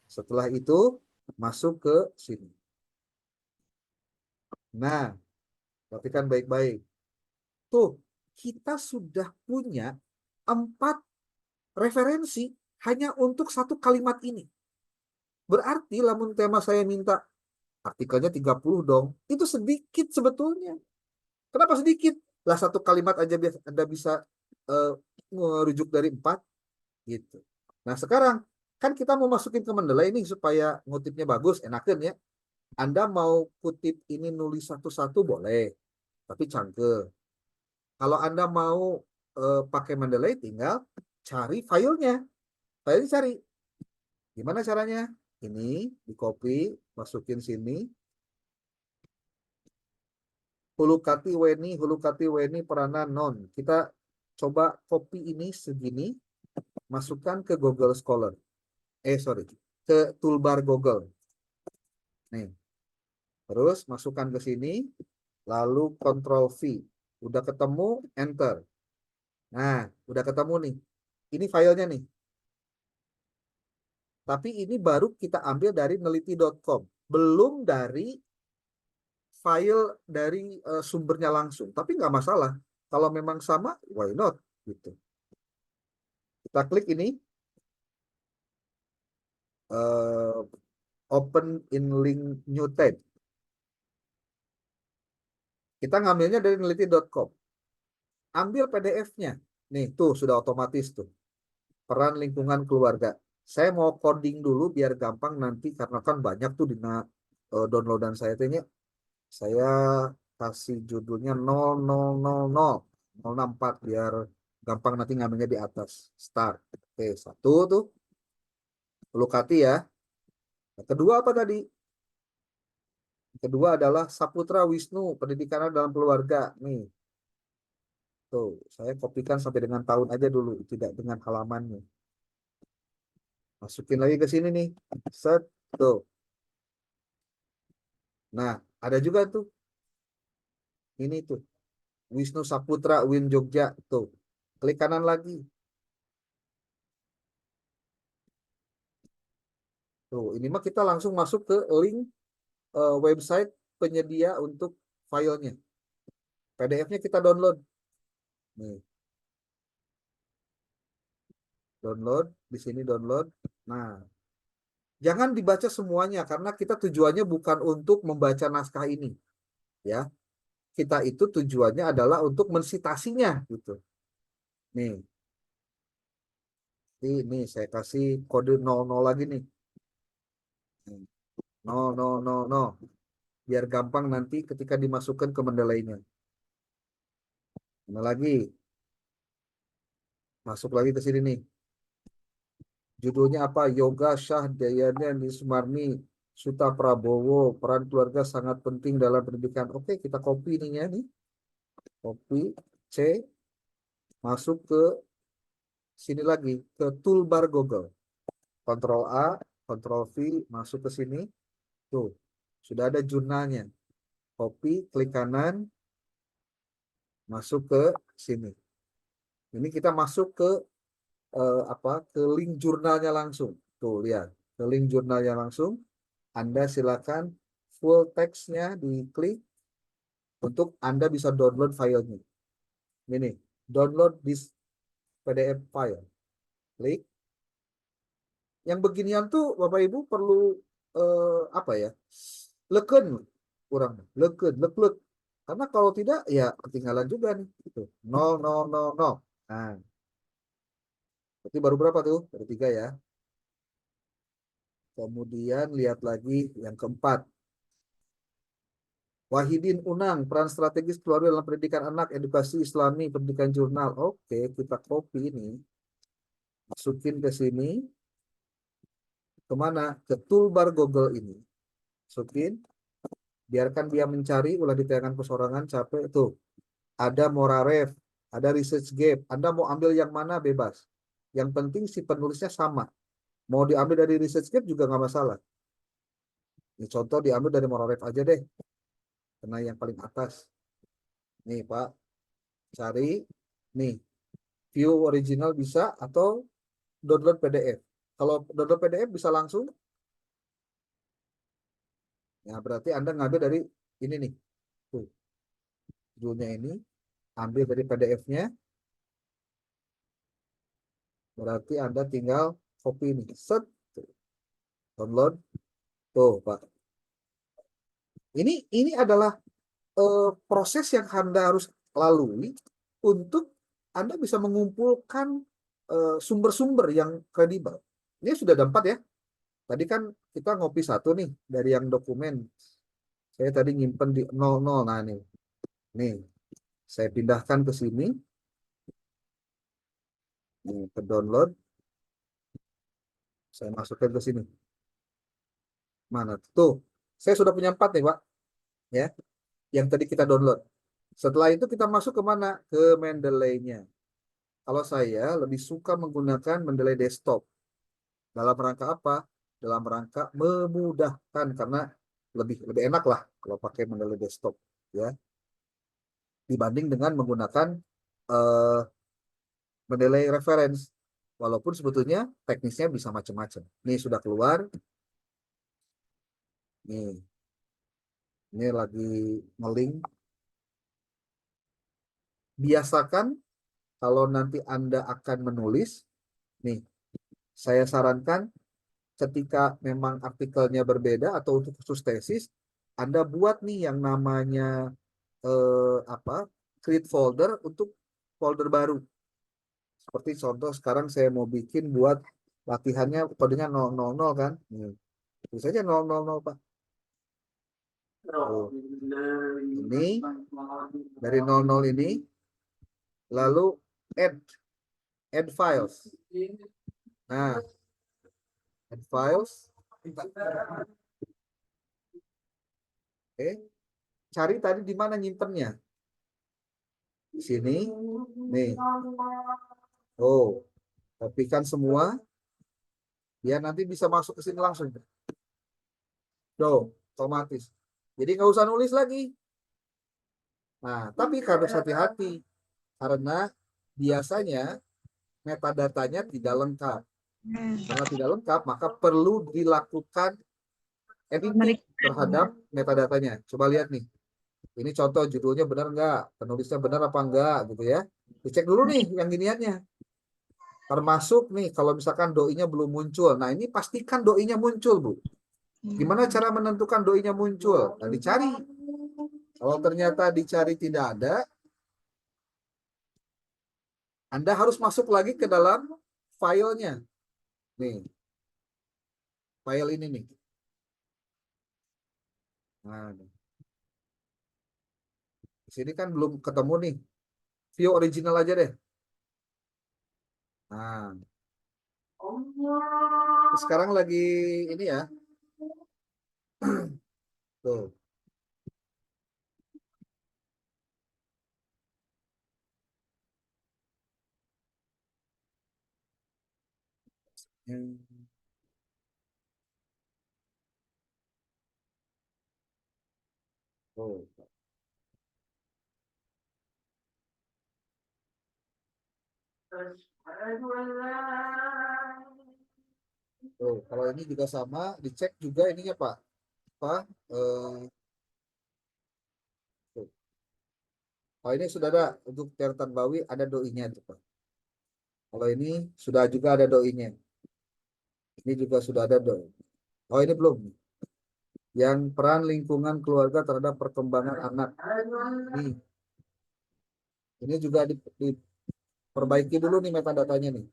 S1: Setelah itu masuk ke sini. Nah, perhatikan baik-baik. Tuh, kita sudah punya 4 referensi hanya untuk satu kalimat ini. Berarti lamun tema saya minta artikelnya 30 dong. Itu sedikit sebetulnya. Kenapa sedikit? Lah satu kalimat aja Anda bisa merujuk dari 4 gitu. Nah, sekarang kan kita mau masukin ke Mendeley ini supaya ngutipnya bagus, enakan ya. Anda mau kutip ini nulis satu-satu boleh, tapi cangkel. Kalau Anda mau pakai Mendeley, tinggal cari filenya. Filenya cari. Gimana caranya? Ini di copy, masukin sini. Hulukati weni peranan non. Kita coba copy ini segini, masukkan ke Google Scholar. Ke toolbar Google. Nih. Terus masukkan ke sini, lalu Ctrl V. Udah ketemu, enter. Nah, udah ketemu nih. Ini filenya nih. Tapi ini baru kita ambil dari neliti.com. Belum dari file dari sumbernya langsung. Tapi nggak masalah. Kalau memang sama, why not? Gitu. Kita klik ini. Open in link new tab. Kita ngambilnya dari neliti.com. Ambil PDF-nya. Nih, tuh sudah otomatis tuh. Peran lingkungan keluarga. Saya mau coding dulu biar gampang nanti karena kan banyak tuh di downloadan saya tuhnya. Saya kasih judulnya 0000 biar gampang nanti ngambilnya di atas. Start. Oke, satu tuh. Hulukati ya. Yang kedua apa tadi? Yang kedua adalah Saputra Wisnu, pendidikan dalam keluarga. Nih. Tuh, saya kopikan sampai dengan tahun aja dulu, tidak dengan halamannya. Masukin lagi ke sini nih. Set. Tuh. Nah, ada juga tuh. Ini tuh. Wisnu Saputra Win Jogja. Tuh. Klik kanan lagi. Tuh, ini mah kita langsung masuk ke link website penyedia untuk filenya. PDF-nya kita download. Nih. Download. Di sini download. Nah. Jangan dibaca semuanya karena kita tujuannya bukan untuk membaca naskah ini. Ya. Kita itu tujuannya adalah untuk mensitasinya gitu. Nih. Ini saya kasih kode 00 lagi nih. 0000. Biar gampang nanti ketika dimasukkan ke Mendeley-nya. Mana lagi? Masuk lagi ke sini nih. Judulnya apa? Yoga Syah Dayana Nismarni Suta Prabowo. Peran keluarga sangat penting dalam pendidikan. Oke, kita copy ininya nih. Copy C. Masuk ke sini lagi. Ke toolbar Google. Ctrl A, Ctrl V. Masuk ke sini. Tuh. Sudah ada jurnalnya. Copy, klik kanan. Masuk ke sini. Ini kita masuk ke ke link jurnalnya langsung. Tuh, lihat. Ke link jurnalnya langsung. Anda silakan full text-nya diklik untuk Anda bisa download filenya. Ini, download this PDF file. Klik. Yang beginian tuh Bapak Ibu perlu leken kurang, lek. Karena kalau tidak ya ketinggalan juga nih. Gitu. 0000. Nah. Berarti baru berapa tuh? Baru 3 ya. Kemudian lihat lagi yang keempat. Wahidin Unang, peran strategis keluarga dalam pendidikan anak, edukasi Islami, pendidikan jurnal. Oke, kita copy ini. Masukin ke sini. Kemana? Ke toolbar Google ini. Masukin. Biarkan dia mencari, ulah ditayangan persorangan, capek. Tuh. Ada Moraref, ada Research Gap. Anda mau ambil yang mana bebas. Yang penting si penulisnya sama. Mau diambil dari Research Gap juga nggak masalah. Ini contoh diambil dari Moraref aja deh. Karena yang paling atas. Nih Pak. Cari. Nih. View original bisa atau download PDF. Kalau download PDF bisa langsung. Ya berarti Anda ngambil dari ini nih. Tuh. Judulnya ini. Ambil dari PDF-nya. Berarti Anda tinggal copy nih, set, download. Tuh, Pak. Ini adalah proses yang Anda harus lalui untuk Anda bisa mengumpulkan sumber-sumber yang kredibel. Ini sudah ada 4 ya. Tadi kan kita ngopi satu nih dari yang dokumen. Saya tadi nyimpen di 00. Nah, nih, saya pindahkan ke sini. Nih, ke download. Saya masukkan ke sini. Mana? Tuh, saya sudah punya 4 nih, Pak. Ya, yang tadi kita download. Setelah itu kita masuk ke mana? Ke Mendeley-nya. Kalau saya lebih suka menggunakan Mendeley desktop. Dalam rangka apa? Dalam rangka memudahkan, karena lebih enak lah kalau pakai Mendeley desktop, ya, dibanding dengan menggunakan eh, Mendeley reference. Walaupun sebetulnya teknisnya bisa macam-macam. Nih sudah keluar. Ini lagi nge-link. Biasakan kalau nanti Anda akan menulis, nih, saya sarankan ketika memang artikelnya berbeda atau untuk khusus tesis, Anda buat nih yang namanya create folder untuk folder baru. Seperti contoh sekarang saya mau bikin buat latihannya kodenya 000 kan. Tulis saja 000, Pak. Oh. Ini dari 00 ini lalu add files. Nah, add files. Oke. Cari tadi di mana nyimpennya. Di sini. Nih. Oh, kopikan semua. Dia nanti bisa masuk ke sini langsung. Tuh, otomatis. Jadi nggak usah nulis lagi. Nah, tapi harus hati-hati. Karena biasanya metadatanya tidak lengkap. Karena tidak lengkap, maka perlu dilakukan editing terhadap metadatanya. Coba lihat nih. Ini contoh judulnya benar nggak? Penulisnya benar apa enggak gitu ya. Dicek dulu nih yang giniannya. Termasuk nih kalau misalkan doinya belum muncul. Nah, ini pastikan doinya muncul, Bu. Gimana cara menentukan doinya muncul? Nah, dicari. Kalau ternyata dicari tidak ada, Anda harus masuk lagi ke dalam filenya. Nih. File ini nih. Nah, di sini kan belum ketemu nih. View original aja deh. Nah. Sekarang lagi ini ya. Tuh. Oh. Tuh, kalau ini juga sama, dicek juga ininya Pak. Pak, tuh. Kalau ini sudah ada untuk Tirtan Bawi ada doinya tuh Pak. Kalau ini sudah juga ada doinya. Ini juga sudah ada doi. Oh ini belum. Yang peran lingkungan keluarga terhadap perkembangan anak. Ini juga diperbaiki dulu nih metadatanya nih.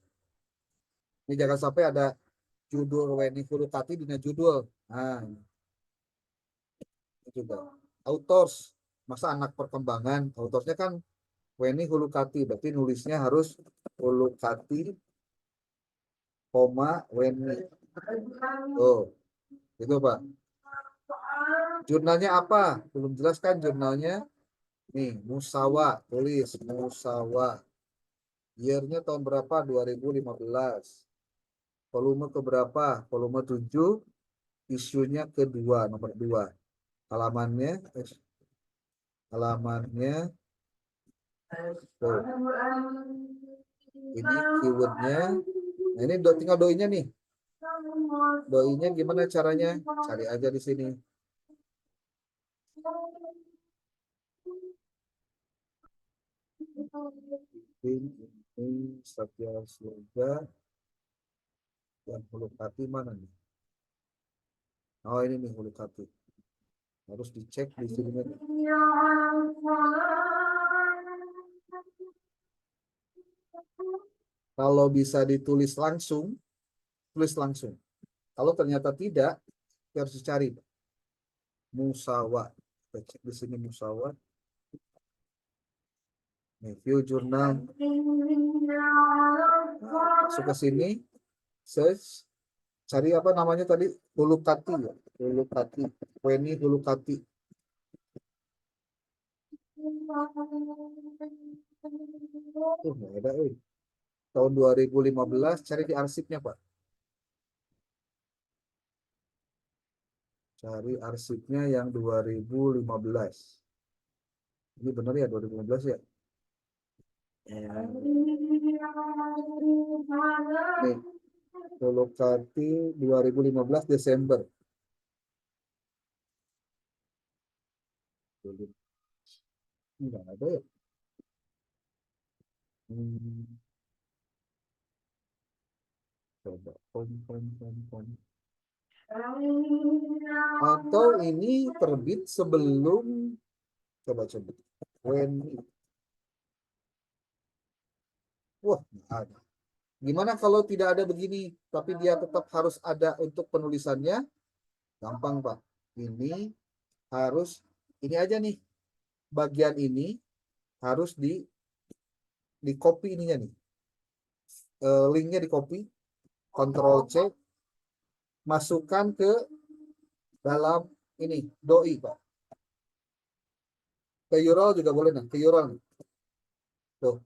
S1: Ini jangan sampai ada judul Weni Furukati dengan judul. Nah, itu juga. Authors, masa anak perkembangan, autorsnya kan Weni Hulukati, berarti nulisnya harus Hulukati, koma Weni. Oh, itu Pak. Jurnalnya apa? Belum jelas kan jurnalnya? Nih, Musawa, tulis Musawa. Year-nya tahun berapa? 2015. Volume keberapa? Volume 7. Isunya kedua, nomor 2. Halamannya tuh. Ini keywordnya. Nah, ini tinggal doinya nih. Doinya gimana caranya? Cari aja di sini. Ini Satya Surga yang Hulukati mana nih? Oh ini nih Hulukati. Harus dicek di sini. Kalau bisa ditulis langsung, tulis langsung. Kalau ternyata tidak, kita harus cari Musawa. Kita cek di sini Musawa. View jurnal. Masuk ke sini, search, cari apa namanya tadi? Hulukati ya, Hulukati. Weni Hulukati. Nggak ada, tahun 2015, cari di arsipnya Pak. Cari arsipnya yang 2015. Ini benar ya 2015 ya? Nih, Hulukati 2015 Desember. Enggak ada ya? Coba home. Atau ini terbit sebelum, coba when. Wah, nggak ada. Gimana kalau tidak ada begini, tapi dia tetap harus ada untuk penulisannya? Gampang Pak. Ini harus, ini aja nih, bagian ini harus di copy ininya nih. Linknya di copy, Ctrl C, masukkan ke dalam ini doi Pak. Ke URL juga boleh nah, ke URL nih. Tuh.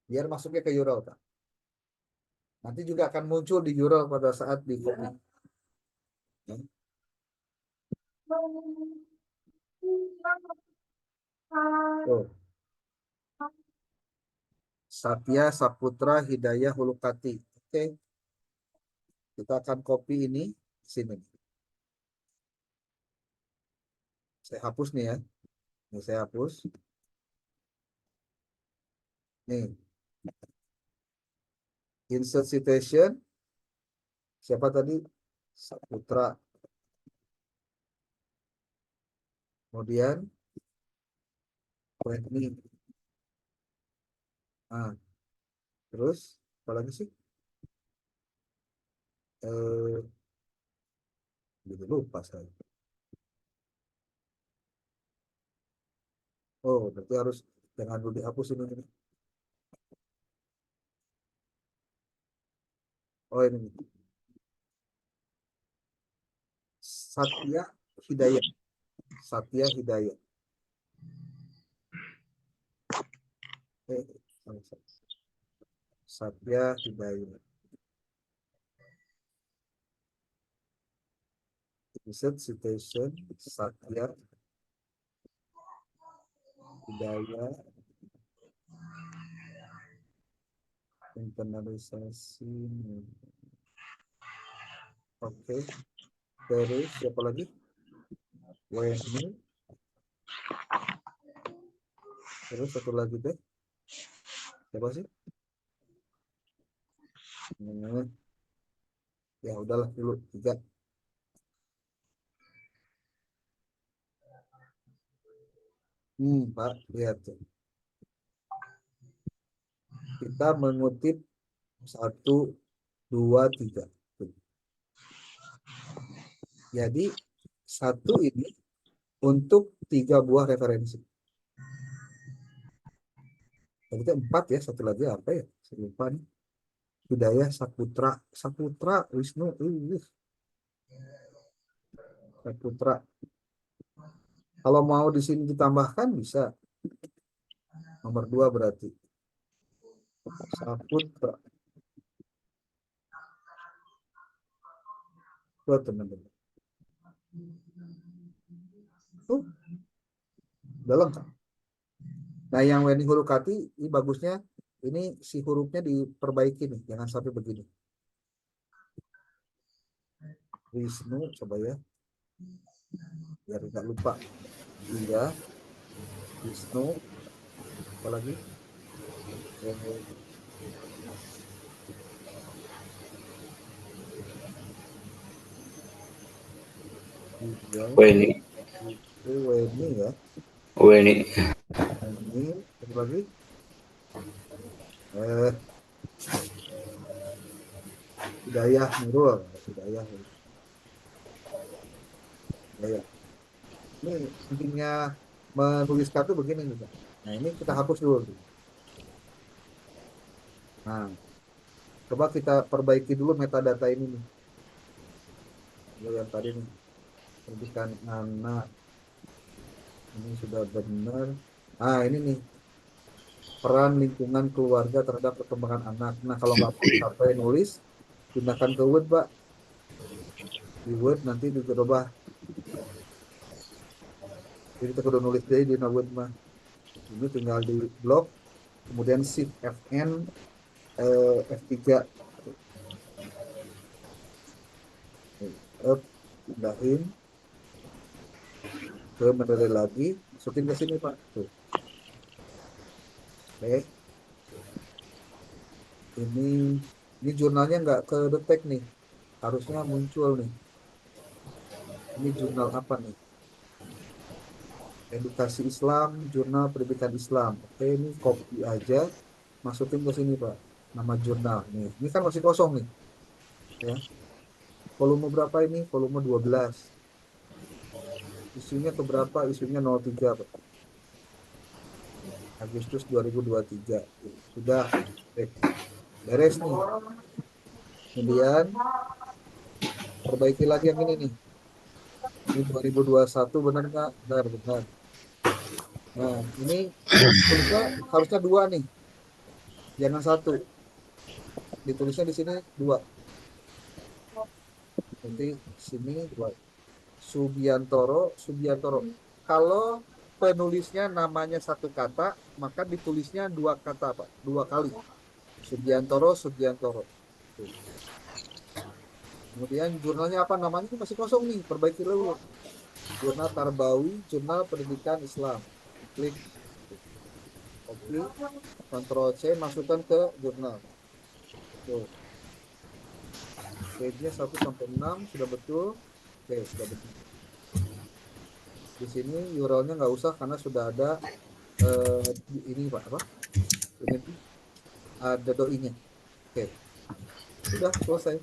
S1: Biar masuknya ke URL Pak. Nanti juga akan muncul di URL pada saat di copy. Tuh. Satya Saputra Hidayah Hulukati. Oke. Kita akan copy ini sini. Saya hapus nih ya. Ini saya hapus. Nih. Insert citation. Siapa tadi? Saputra. Kemudian ini. Nah, terus apa lagi sih? Gitu lupa saya. Oh, berarti harus jangan dulu dihapus ini. Oh ini. Satya Hidayat. Satya Hidayat. Satya Hidayat. Insert citation Satya Hidayat. Internalisasi. Oke. Terus siapa lagi? Weni. Terus satu lagi deh. Siapa sih? Ya udahlah dulu 3. Pak, lihat tuh. Kita mengutip 1, 2, 3. Jadi 1 ini untuk 3 buah referensi. Jadi 4 ya, satu lagi apa ya? Saya lupa nih. Hidayah Saputra Wisnu. Saputra. Kalau mau di sini ditambahkan bisa. Nomor 2 berarti. Saputra. Tuh teman-teman. Tuh. Udah lengkap. Nah yang Weni Hulukati ini bagusnya ini si hurufnya diperbaiki nih, jangan sampai begini. Wisnu coba ya, biar nggak lupa. Iya, Wisnu. Apalagi
S4: Weni.
S1: itu Weni ya.
S4: Weni.
S1: Ini satu lagi eh Hidayah Nurul. Hidayah. Hidayah. Ini intinya menulis kartu begini nih, Pak. Nah, ini kita hapus dulu. Nah, coba kita perbaiki dulu metadata ini nih. Yang tadi nih, pendidikan anak. Ini sudah benar. Ah, ini nih, peran lingkungan keluarga terhadap perkembangan anak. Nah, kalau nggak mau sampai nulis, pindahkan ke Word, Pak. Di Word nanti dicoba. Jadi kita kudu nulis deh di Word mah. Ini tinggal di blok, kemudian Shift Fn, F3. Up, pindahin ke materi lagi, masukin ke sini Pak. Tuh. Oke, ini jurnalnya nggak kedetek nih, harusnya muncul nih. Ini jurnal apa nih? Edukasi Islam, jurnal pendidikan Islam. Oke, ini copy aja, masukin ke sini Pak. Nama jurnal nih. Ini kan masih kosong nih, ya. Volume berapa ini? Volume 12. Isunya ke berapa? Isunya 03 Pak. Agustus 2023. Sudah. Beres nih. Kemudian perbaiki lagi yang ini nih. Ini 2021 benar nggak? Benar, benar. Nah, ini harusnya dua nih. Jangan satu. Ditulisnya di sini dua. Nanti sini dua. Subiantoro. Kalau penulisnya namanya satu kata, maka ditulisnya dua kata, Pak. Dua kali. Subiantoro. Tuh. Kemudian jurnalnya apa namanya? Ini masih kosong nih. Perbaiki dulu. Jurnal Tarbawi, Jurnal Pendidikan Islam. Klik. Oke. Ctrl C, masukkan ke jurnal. Tuh. Page-nya 1 sampai 6 sudah betul. Oke, sudah betul. Di sini URL-nya nggak usah karena sudah ada ini Pak apa? Ini ada doi-nya. Oke. Sudah selesai.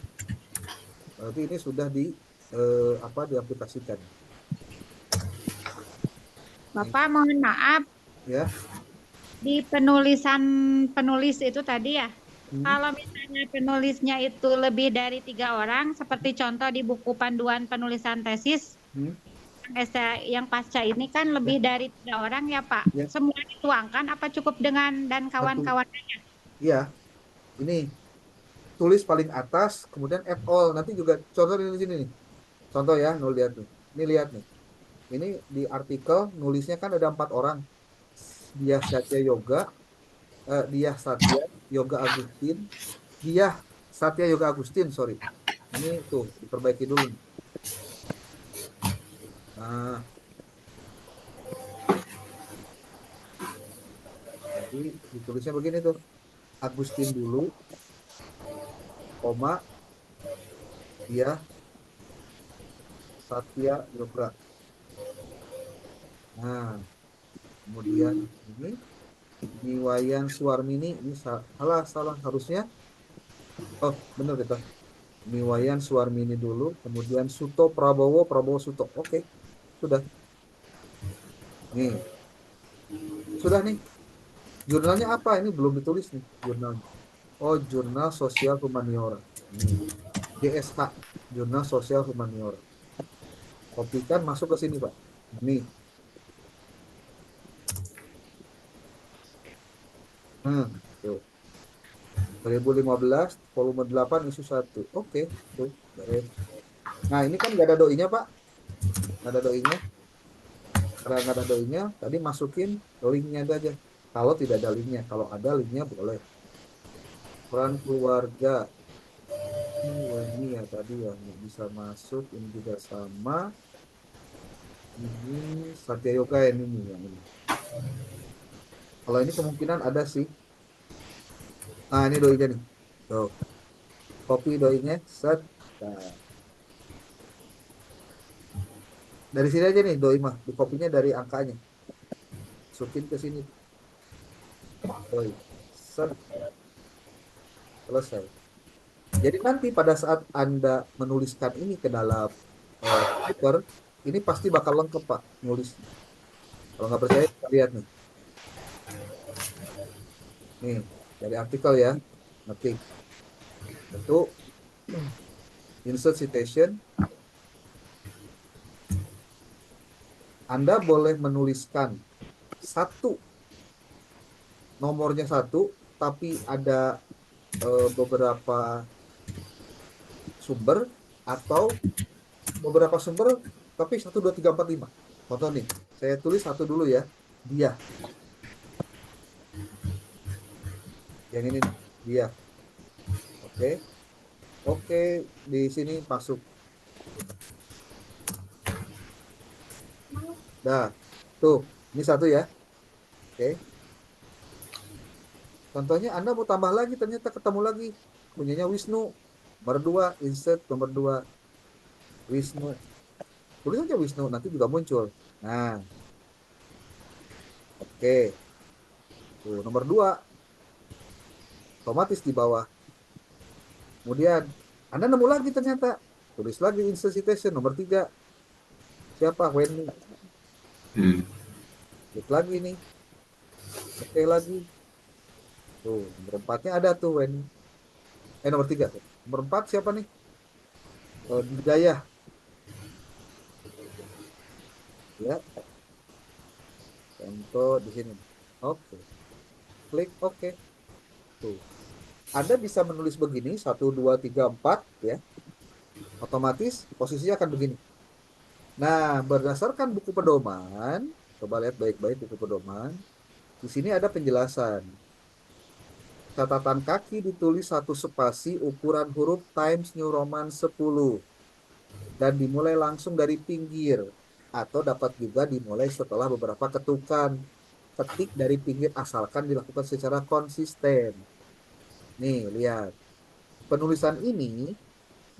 S1: Berarti ini sudah diaplikasikan.
S2: Bapak mohon maaf,
S1: Ya.
S2: di penulis itu tadi ya,
S1: Hmm.
S2: kalau misalnya penulisnya itu lebih dari 3 orang, seperti contoh di buku panduan penulisan tesis, yang pasca ini kan lebih dari 3 orang ya Pak.
S1: Ya.
S2: Semua dituangkan apa cukup dengan dan kawan-kawan?
S1: Iya. Ini tulis paling atas, kemudian add all. Nanti juga contoh di sini nih. Contoh ya, nol lihat nih. Ini lihat nih. Ini di artikel nulisnya kan ada 4 orang. Dia Satya Yoga Agustin, dia Satya Yoga Agustin, sorry. Ini tuh diperbaiki dulu. Nah, jadi ditulisnya begini tuh. Agustin dulu, koma, dia Satya Yoga. Nah, kemudian ini Niwayan Suarmini, ini salah harusnya. Oh, benar kita. Niwayan Suarmini dulu, kemudian Suto Prabowo Suto. Oke, sudah. Nih, sudah nih. Jurnalnya apa? Ini belum ditulis nih jurnalnya. Oh, Jurnal Sosial Humaniora. JSH, Jurnal Sosial Humaniora. Kopikan, masuk ke sini, Pak. Nih. Tuh. 2015, volume 8, isu 1. Oke, tuh. Nah, ini kan nggak ada doinya, Pak. Nggak ada doinya. Karena nggak ada doinya, tadi masukin linknya aja. Kalau tidak ada linknya, kalau ada linknya boleh. Peran keluarga. Ini ya tadi ya bisa masuk, ini juga sama. Ini Satya Yoga ini yang ini. Kalau ini kemungkinan ada sih. Nah, ini doinya nih. Tuh, copy doinya, set. Nah, dari sini aja nih doi mah. Di kopinya dari angkanya. Masukin ke sini. Doi. Set, selesai. Jadi nanti pada saat Anda menuliskan ini ke dalam paper, ini pasti bakal lengkap Pak nulis. Kalau nggak percaya, kita lihat nih. Nih, dari artikel ya. Ngetik. Itu insert citation. Anda boleh menuliskan satu, nomornya satu, tapi ada beberapa sumber atau beberapa sumber tapi 1, 2, 3, 4, 5. Contoh nih, saya tulis satu dulu ya. Dia. Yang ini nih, dia. Oke. Oke, di sini masuk. Dah. Tuh, ini satu ya. Oke. Contohnya Anda mau tambah lagi, ternyata ketemu lagi. Punyanya Wisnu. Nomor 2, insert nomor 2. Wisnu. Tulis aja Wisnu, nanti juga muncul. Nah, oke. Tuh, nomor 2, otomatis di bawah. Kemudian, Anda nemu lagi ternyata. Tulis lagi insert citation nomor 3. Siapa? Wendy.
S4: Hmm.
S1: Klik lagi nih. Oke lagi. Tuh, nomor 4-nya ada tuh Wendy. Nomor 3 tuh. Nomor 4 siapa nih? Dijaya. Ya, contoh di sini. Oke. Klik oke. Tuh. Anda bisa menulis begini, 1, 2, 3, 4 ya. Otomatis posisinya akan begini. Nah, berdasarkan buku pedoman, coba lihat baik-baik buku pedoman. Di sini ada penjelasan. Catatan kaki ditulis satu spasi ukuran huruf Times New Roman 10 dan dimulai langsung dari pinggir atau dapat juga dimulai setelah beberapa ketukan. Ketik dari pinggir asalkan dilakukan secara konsisten. Nih, lihat. Penulisan ini,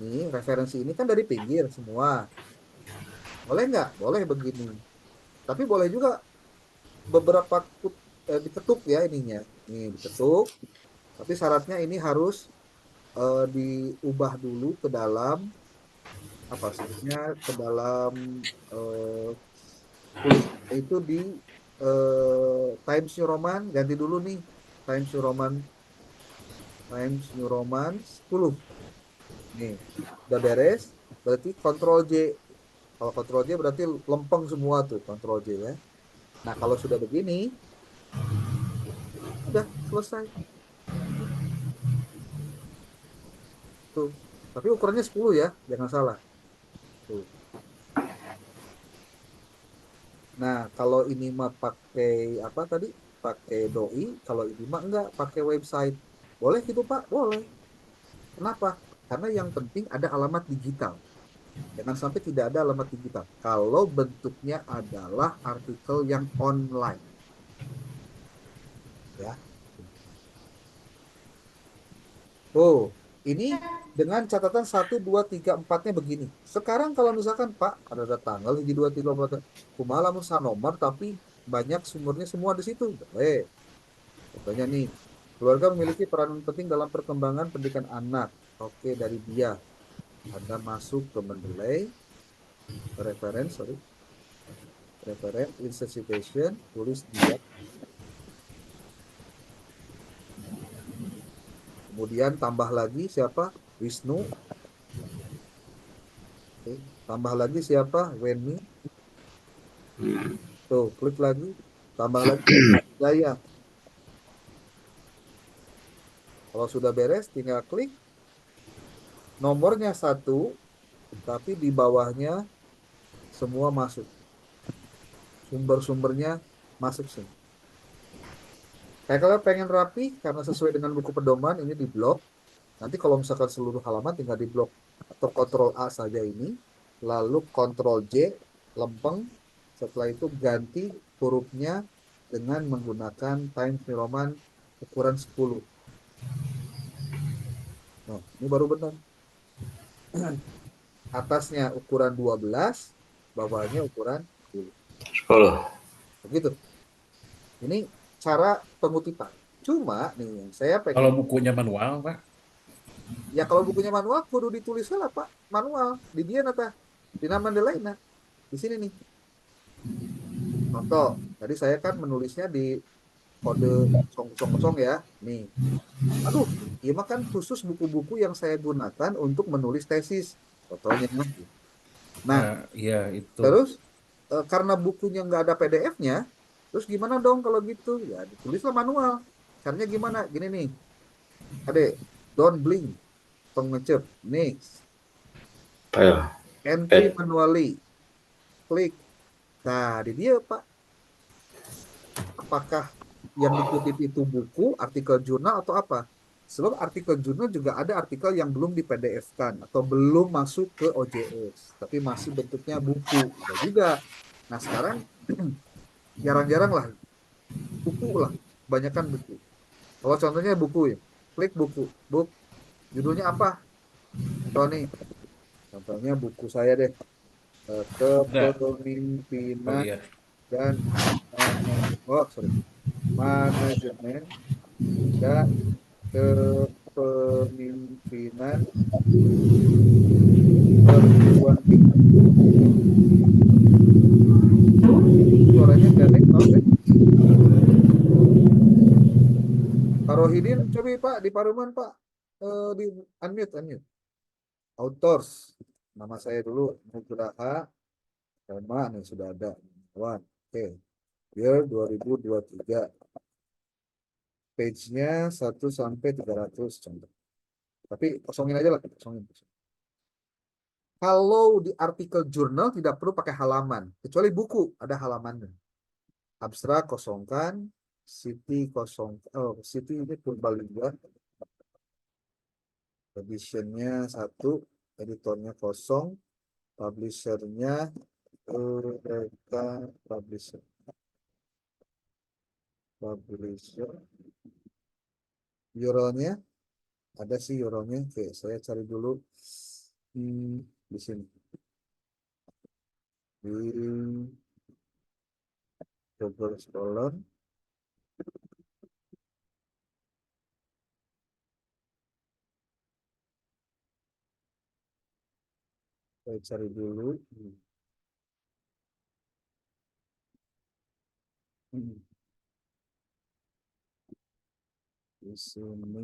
S1: nih referensi ini kan dari pinggir semua. Boleh nggak? Boleh begini. Tapi boleh juga beberapa diketuk ya ininya. Nih diketuk. Tapi syaratnya ini harus diubah dulu ke dalam apa sihnya ke dalam eh, tulis itu di Times New Roman ganti dulu nih Times New Roman 10 nih udah beres berarti Ctrl J. Kalau Ctrl J berarti lempeng semua tuh Ctrl J ya. Nah kalau sudah begini udah selesai tuh. Tapi ukurannya 10 ya, jangan salah. Tuh. Nah, kalau ini mah pakai apa tadi? Pakai doi, kalau ini mah enggak pakai website. Boleh gitu, Pak? Boleh. Kenapa? Karena yang penting ada alamat digital. Jangan sampai tidak ada alamat digital. Kalau bentuknya adalah artikel yang online. Ya. Oh, ini dengan catatan 1, 2, 3, 4-nya begini. Sekarang kalau misalkan Pak, ada tanggal 1, 2, 3, 4, kumaha musa nomor tapi banyak sumbernya semua di situ. Boleh. Contohnya nih, keluarga memiliki peran penting dalam perkembangan pendidikan anak. Oke, dari dia. Anda masuk ke Mendeley, sorry, reference, insert citation, tulis dia. Kemudian tambah lagi siapa? Wisnu. Oke. Tambah lagi siapa? Weni. Tuh, klik lagi. Tambah lagi Jaya. Kalau sudah beres, tinggal klik. Nomornya 1, tapi di bawahnya semua masuk. Sumber-sumbernya masuk semua. Kayak kalau pengen rapi, karena sesuai dengan buku pedoman, ini di blok. Nanti kalau misalkan seluruh halaman tinggal di blok. Atau Ctrl A saja ini. Lalu Ctrl J, lempeng. Setelah itu ganti hurufnya dengan menggunakan Times New Roman ukuran 10. Nah, ini baru benar. Atasnya ukuran 12, bawahnya ukuran 10.
S4: 10.
S1: Begitu. Ini cara pengutipan. Cuma nih, yang saya
S5: Kalau
S1: pengen,
S5: bukunya manual, Pak.
S1: ya kalau bukunya manual, kudu ditulis lah Pak. Manual. Di dia nata. Di nama lainnya. Di sini nih. Contoh, tadi saya kan menulisnya di kode 000 ya. Nih. Aduh, iya mah kan khusus buku-buku yang saya gunakan untuk menulis tesis. Contohnya. Nah,
S5: Iya itu.
S1: terus karena bukunya nggak ada PDF-nya, terus gimana dong kalau gitu? Ya ditulislah manual. Caranya gimana? Gini nih, adek, don't blink, pengecep, next,
S4: File.
S1: entry
S4: Pet.
S1: manually, klik. Nah, di dia Pak, apakah yang dikutip itu buku, artikel jurnal atau apa? Sebab artikel jurnal juga ada artikel yang belum di PDF-kan atau belum masuk ke OJS, tapi masih bentuknya buku. Ada juga. Nah, sekarang jarang-jarang lah buku lah, kebanyakan buku. Kalau contohnya buku ya, klik buku, book, judulnya apa? Contoh nih, contohnya buku saya deh,
S5: Ada. Oh
S1: Kepemimpinan
S5: iya.
S1: dan manajemen dan kepemimpinan perguruan tinggi. Suaranya gandeng, maaf deh. Pak Rohidin, coba Pak di Paruman Pak, di unmute. Authors, nama saya dulu Nugraha, nama nih sudah ada. One, oke, year 2023. Page-nya 1 sampai 300 contoh. Tapi kosongin aja lah, kosongin. Kalau di artikel jurnal tidak perlu pakai halaman, kecuali buku ada halamannya. Abstrak kosongkan, city kosong, city ini Purbalingga. Editionnya 1, editornya kosong, publishernya Eureka Publisher. URL-nya ada sih URL-nya. Oke, saya cari dulu di sini. Di Google Scholar. Saya cari dulu. Di sini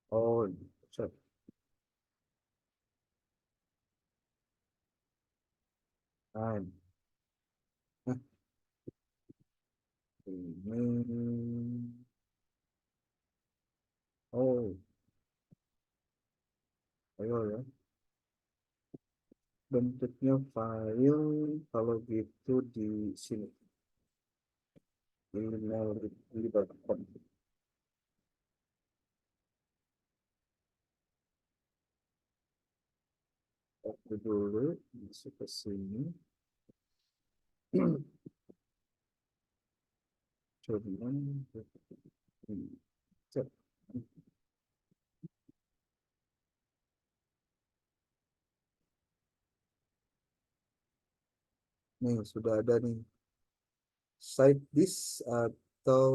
S1: oh, cek. Nah, ini oh, ayo ya. Bentuknya file kalau gitu di sini. Email di bagian. Oke dulu masuk ke sini. Coba cek. Nih sudah ada nih. Site this atau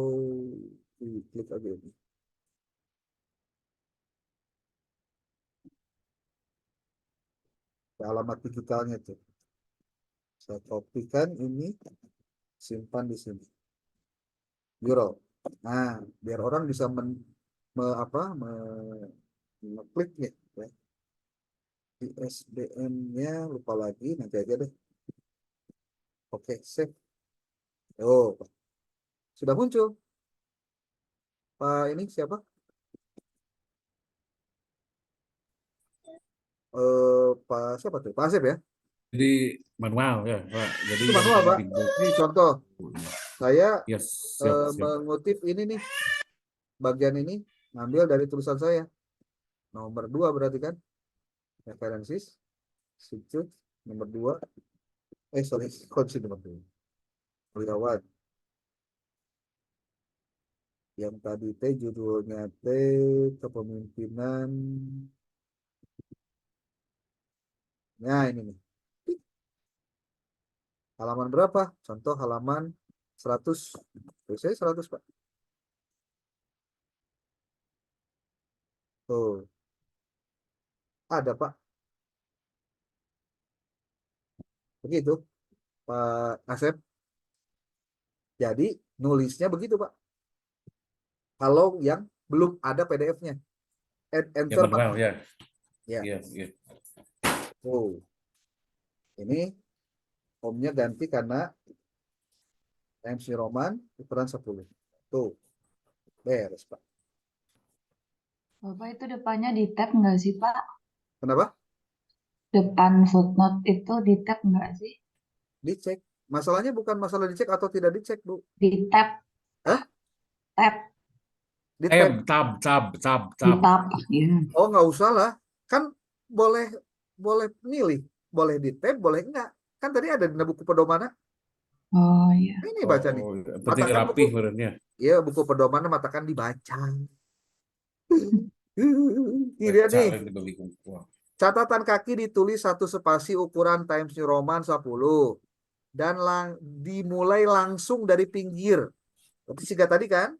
S1: klik aja ini. Alamat digitalnya tuh. Saya kopikan ini, simpan di sini. Euro. Nah, biar orang bisa mengekliknya ya. ISBN-nya lupa lagi, nanti aja deh. Oke, save. Oh, sudah muncul. Pak ini siapa? Pak siapa tuh? Pak Asep ya?
S5: Jadi manual ya, Pak. Jadi
S1: Itu
S5: yang
S1: manual, Pak.
S5: dibuat.
S1: Ini contoh. Saya
S5: Yes, siap.
S1: mengutip ini nih bagian ini ngambil dari tulisan saya. Nomor 2 berarti kan. References. Situ. Nomor 2. Sorry. Kunci nomor 2. Wirawan. Yang tadi teh judulnya teh kepemimpinan. Nah ini nih. Halaman berapa? Contoh halaman 100. Saya 100 Pak. Tuh. Ada Pak. Begitu Pak Asep. Jadi nulisnya begitu Pak. Kalau yang belum ada PDF-nya.
S5: ya
S1: Enter Pak.
S5: manual ya.
S1: Ya.
S5: Iya, iya.
S1: Oh. Ini omnya ganti karena MC Roman ukuran 10. Tuh. Beres Pak.
S6: Bapak itu depannya di tab nggak sih, Pak?
S1: Kenapa?
S6: Depan footnote itu di tab nggak sih?
S1: Dicek. Masalahnya bukan masalah dicek atau tidak dicek, Bu.
S6: Di tab.
S1: Hah?
S6: Tab.
S1: Di tab.
S6: Di tab. Ya.
S1: Oh, nggak usah lah. Kan boleh milih. Boleh di tab, boleh enggak. Kan tadi ada di buku pedoman.
S6: Oh iya.
S1: Ini baca nih.
S5: Penting
S1: Matakan
S5: rapih
S1: buku.
S5: sebenarnya.
S1: Iya, buku pedoman matakan dibaca. Ini dia
S5: Baca
S1: nih.
S5: lagi bagi kumpul.
S1: Catatan kaki ditulis 1 spasi ukuran Times New Roman 10 dan dimulai langsung dari pinggir. Seperti siga tadi kan?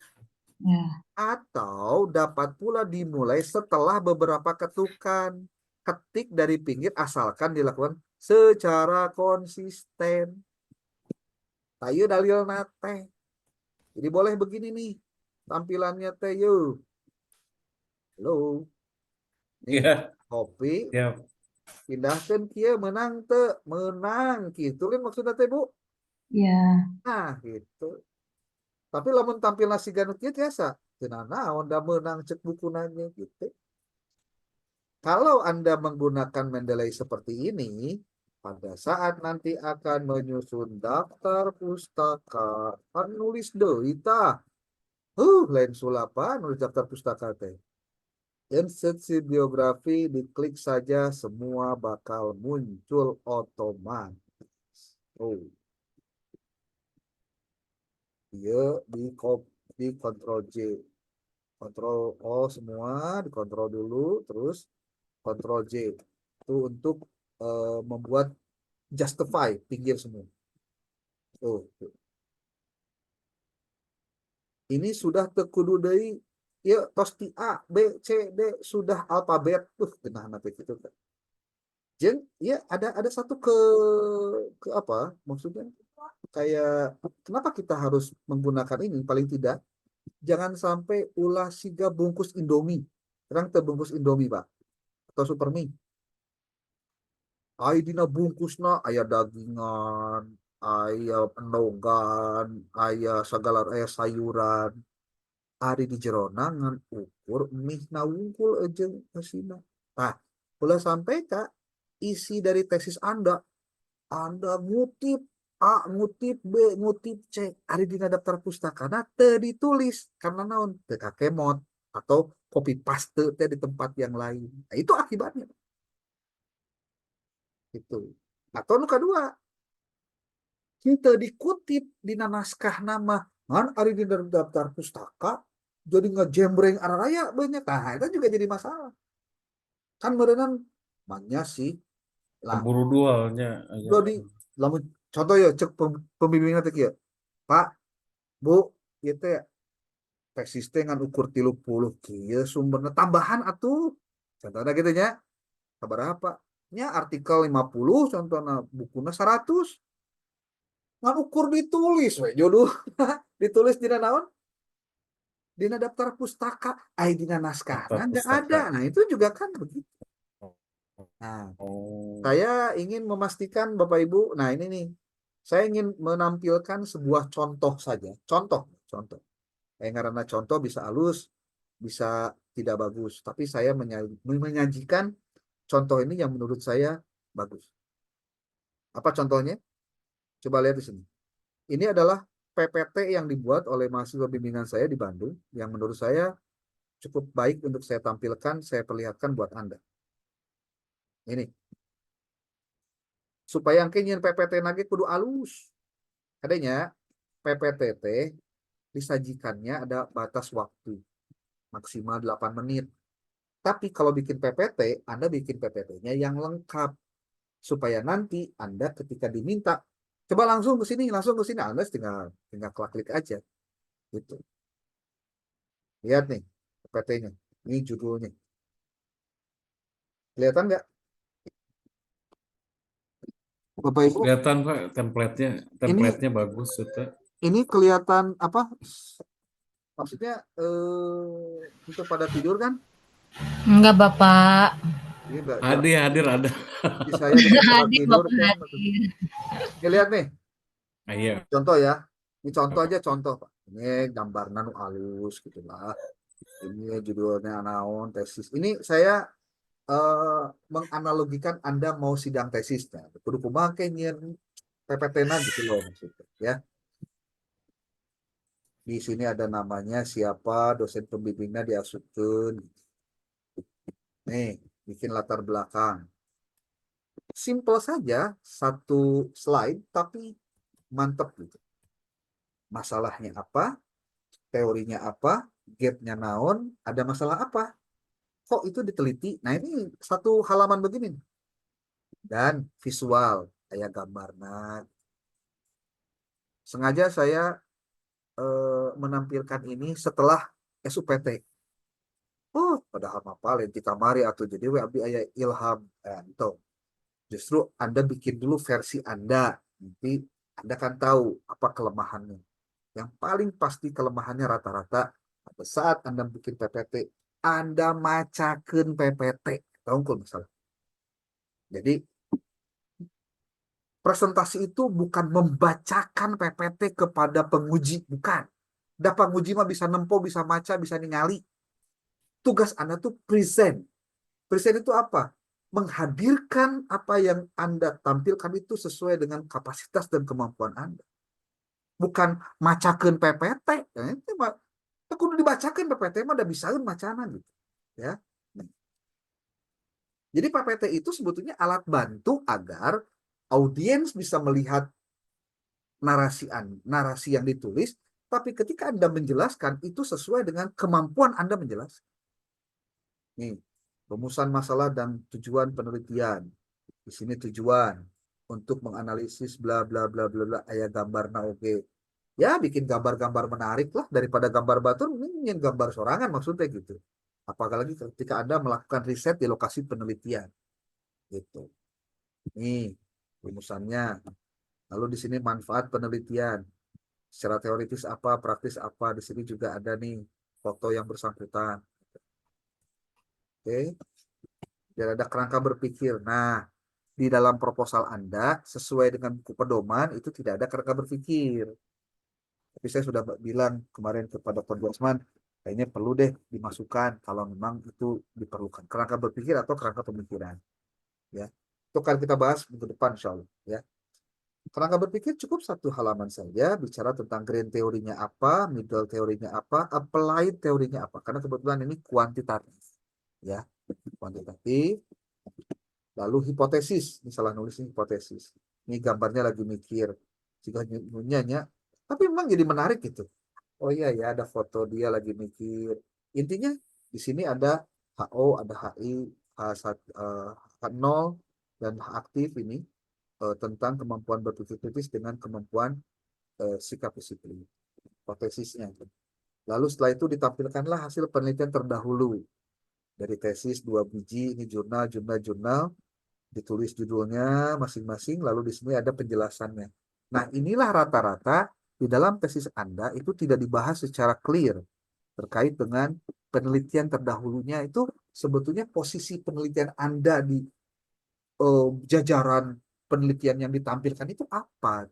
S6: Ya.
S1: Atau dapat pula dimulai setelah beberapa ketukan. Ketik dari pinggir asalkan dilakukan secara konsisten. Tayo dalil nate. Jadi boleh begini nih tampilannya teh yo. Halo. Nih,
S5: Iya.
S1: kopi.
S5: Ya.
S1: Pindahkan kia menang gitu kan maksudnya teh Bu.
S6: Ya.
S1: Nah gitu. Tapi lamun tampil nasi ganut kieu tiasa naon da menang cek buku nanya gitu. Kalau Anda menggunakan Mendeley seperti ini, pada saat nanti akan menyusun daftar pustaka, kan nulis deui tah. Lain sulapa nulis daftar pustaka teh. Insersi biografi, diklik saja semua bakal muncul otomatis. Dia di Ctrl J. Ctrl O semua, dikontrol dulu, terus Ctrl J. Itu untuk membuat justify pinggir semua. Tuh. Ini sudah tekudu deui ya tosti A, B, C, D sudah alfabet tuh genah nanti gitu kan. Jeng, ya ada satu ke apa maksudnya kayak kenapa kita harus menggunakan ini paling tidak jangan sampai ulah siga bungkus Indomie. Terang terbungkus Indomie Pak atau Supermie. Ai dina bungkusna aya dagingan, aya endogan, aya segala aya sayuran. Ari di jerona ngan ukur mih na wungkul jeung asina. Nah, ulah sampai Kak isi dari tesis Anda ngutip A, ngutip B, ngutip C, ari dina daftar pustaka nah teu ditulis karena naon teu kakemot atau copy paste teh di tempat yang lain. Nah, itu akibatnya. Itu. Atau nu kedua, kita dikutip di naskah nama ngan ari dina daftar pustaka jadi ngejembreng araraya banyak. Nah, itu juga jadi masalah. Kan merenang banyak sih. Lah,
S5: Keburu dualnya.
S1: jadi lamun contoh ya cek pembimbingan teh kieu. Pak, Bu, ieu teh tesis teh ngan ukur 30 kieu sumberna tambahan atuh. Contohnya gitu nya. Sabaraha nya artikel 50 contohnya bukuna 100. Ngan ukur ditulis we jodoh. Ditulis dina naon? Dina daftar pustaka, ai dina naskahna enggak ada. Nah, itu juga kan begitu. Nah, saya ingin memastikan Bapak Ibu, nah ini nih. Saya ingin menampilkan sebuah contoh saja. Contoh. Karena contoh bisa halus, bisa tidak bagus. Tapi saya menyajikan contoh ini yang menurut saya bagus. Apa contohnya? Coba lihat di sini. Ini adalah PPT yang dibuat oleh mahasiswa bimbingan saya di Bandung, yang menurut saya cukup baik untuk saya tampilkan, saya perlihatkan buat Anda. Ini. Supaya yang PPT lagi kudu alus. Adanya PPT disajikannya ada batas waktu. Maksimal 8 menit. Tapi kalau bikin PPT, Anda bikin PPT-nya yang lengkap. Supaya nanti Anda ketika diminta, coba langsung ke sini, Anda tinggal klik aja. Gitu. Lihat nih PPT-nya. Ini judulnya. Kelihatan nggak? Bapak Ibu,
S5: Kelihatan Pak template-nya bagus Ustaz.
S1: ini kelihatan apa? Maksudnya untuk pada tidur kan?
S7: Enggak, Bapak.
S1: Ini enggak,
S5: Hadir ada.
S1: di saya dekat tempat
S7: Hadir,
S1: tidur
S7: Bapak
S1: kan?
S7: hadir.
S1: Ini lihat nih,
S5: Ah, iya.
S1: contoh ya. Ini contoh aja contoh, Pak. Ini gambar nanu halus gitu lah. Ini judulnya naon tesis. Ini saya menganalogikan Anda mau sidang tesisnya. Kudu kumaha nyen PPT-na gitu loh maksudnya ya. Di sini ada namanya siapa, dosen pembimbingnya diasupkeun. Nih, bikin latar belakang. Simple saja, satu slide tapi mantep gitu. Masalahnya apa? Teorinya apa? Gapnya naon? Ada masalah apa? Kok itu diteliti? Nah ini satu halaman begini. Dan visual, kayak gambarnya. Sengaja saya menampilkan ini setelah SUPT. Oh, padahal mapalin di kamari atau jadi abdi aya ilham. Itu. Justru Anda bikin dulu versi Anda. Nanti Anda kan tahu apa kelemahannya. Yang paling pasti kelemahannya rata-rata pada saat Anda bikin PPT, Anda macakeun PPT. Tahu nggak masalah? Jadi presentasi itu bukan membacakan PPT kepada penguji, bukan. Da penguji mah bisa nempo, bisa maca, bisa ningali. Tugas Anda tuh present. Present itu apa? Menghadirkan apa yang Anda tampilkan itu sesuai dengan kapasitas dan kemampuan Anda. Bukan macakeun PPT. Itu mah kudu dibacakeun PPT mah udah bisaeun macana gitu. Ya. Jadi PPT itu sebetulnya alat bantu agar audiens bisa melihat narasi yang ditulis, tapi ketika Anda menjelaskan itu sesuai dengan kemampuan Anda menjelaskan. Nih, rumusan masalah dan tujuan penelitian. Di sini tujuan untuk menganalisis bla bla bla bla bla aya gambarna oke. Ya, bikin gambar-gambar menarik lah daripada gambar batur, ini gambar sorangan maksudnya gitu. Apalagi ketika Anda melakukan riset di lokasi penelitian. Gitu. Nih, rumusannya. Lalu di sini manfaat penelitian. Secara teoritis apa, praktis apa. Di sini juga ada nih foto yang bersangkutan. Oke. Dan ada kerangka berpikir. Nah, di dalam proposal Anda sesuai dengan buku pedoman itu tidak ada kerangka berpikir. Tapi saya sudah bilang kemarin kepada Pak Jasman, kayaknya perlu deh dimasukkan kalau memang itu diperlukan. Kerangka berpikir atau kerangka pemikiran. Ya. Itu akan kita bahas minggu depan insya Allah. Ya. Kerangka berpikir cukup satu halaman saja bicara tentang grand teorinya apa, middle teorinya apa, applied teorinya apa. Karena kebetulan ini kuantitatif. Ya, kuantitatif. Lalu hipotesis, misalnya nulis hipotesis. Ini gambarnya lagi mikir. Jika nyanyi, tapi memang jadi menarik gitu. Oh iya ya, ada foto dia lagi mikir. Intinya di sini ada HO, ada HI, H0 dan H aktif ini tentang kemampuan berpikir kritis dengan kemampuan sikap disiplin. Hipotesisnya. Lalu setelah itu ditampilkanlah hasil penelitian terdahulu dari tesis 2 biji, ini jurnal, ditulis judulnya masing-masing, lalu di sini ada penjelasannya. Nah, inilah rata-rata di dalam tesis Anda itu tidak dibahas secara clear terkait dengan penelitian terdahulunya. Itu sebetulnya posisi penelitian Anda di jajaran penelitian yang ditampilkan itu apa.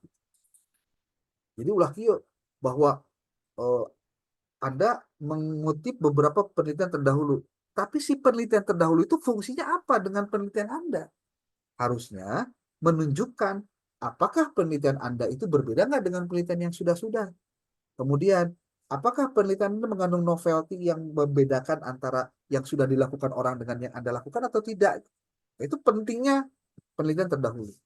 S1: Jadi ulah kieu bahwa Anda mengutip beberapa penelitian terdahulu, tapi si penelitian terdahulu itu fungsinya apa dengan penelitian Anda? Harusnya menunjukkan apakah penelitian Anda itu berbeda nggak dengan penelitian yang sudah-sudah? Kemudian, apakah penelitian ini mengandung novelty yang membedakan antara yang sudah dilakukan orang dengan yang Anda lakukan atau tidak? Itu pentingnya penelitian terdahulu.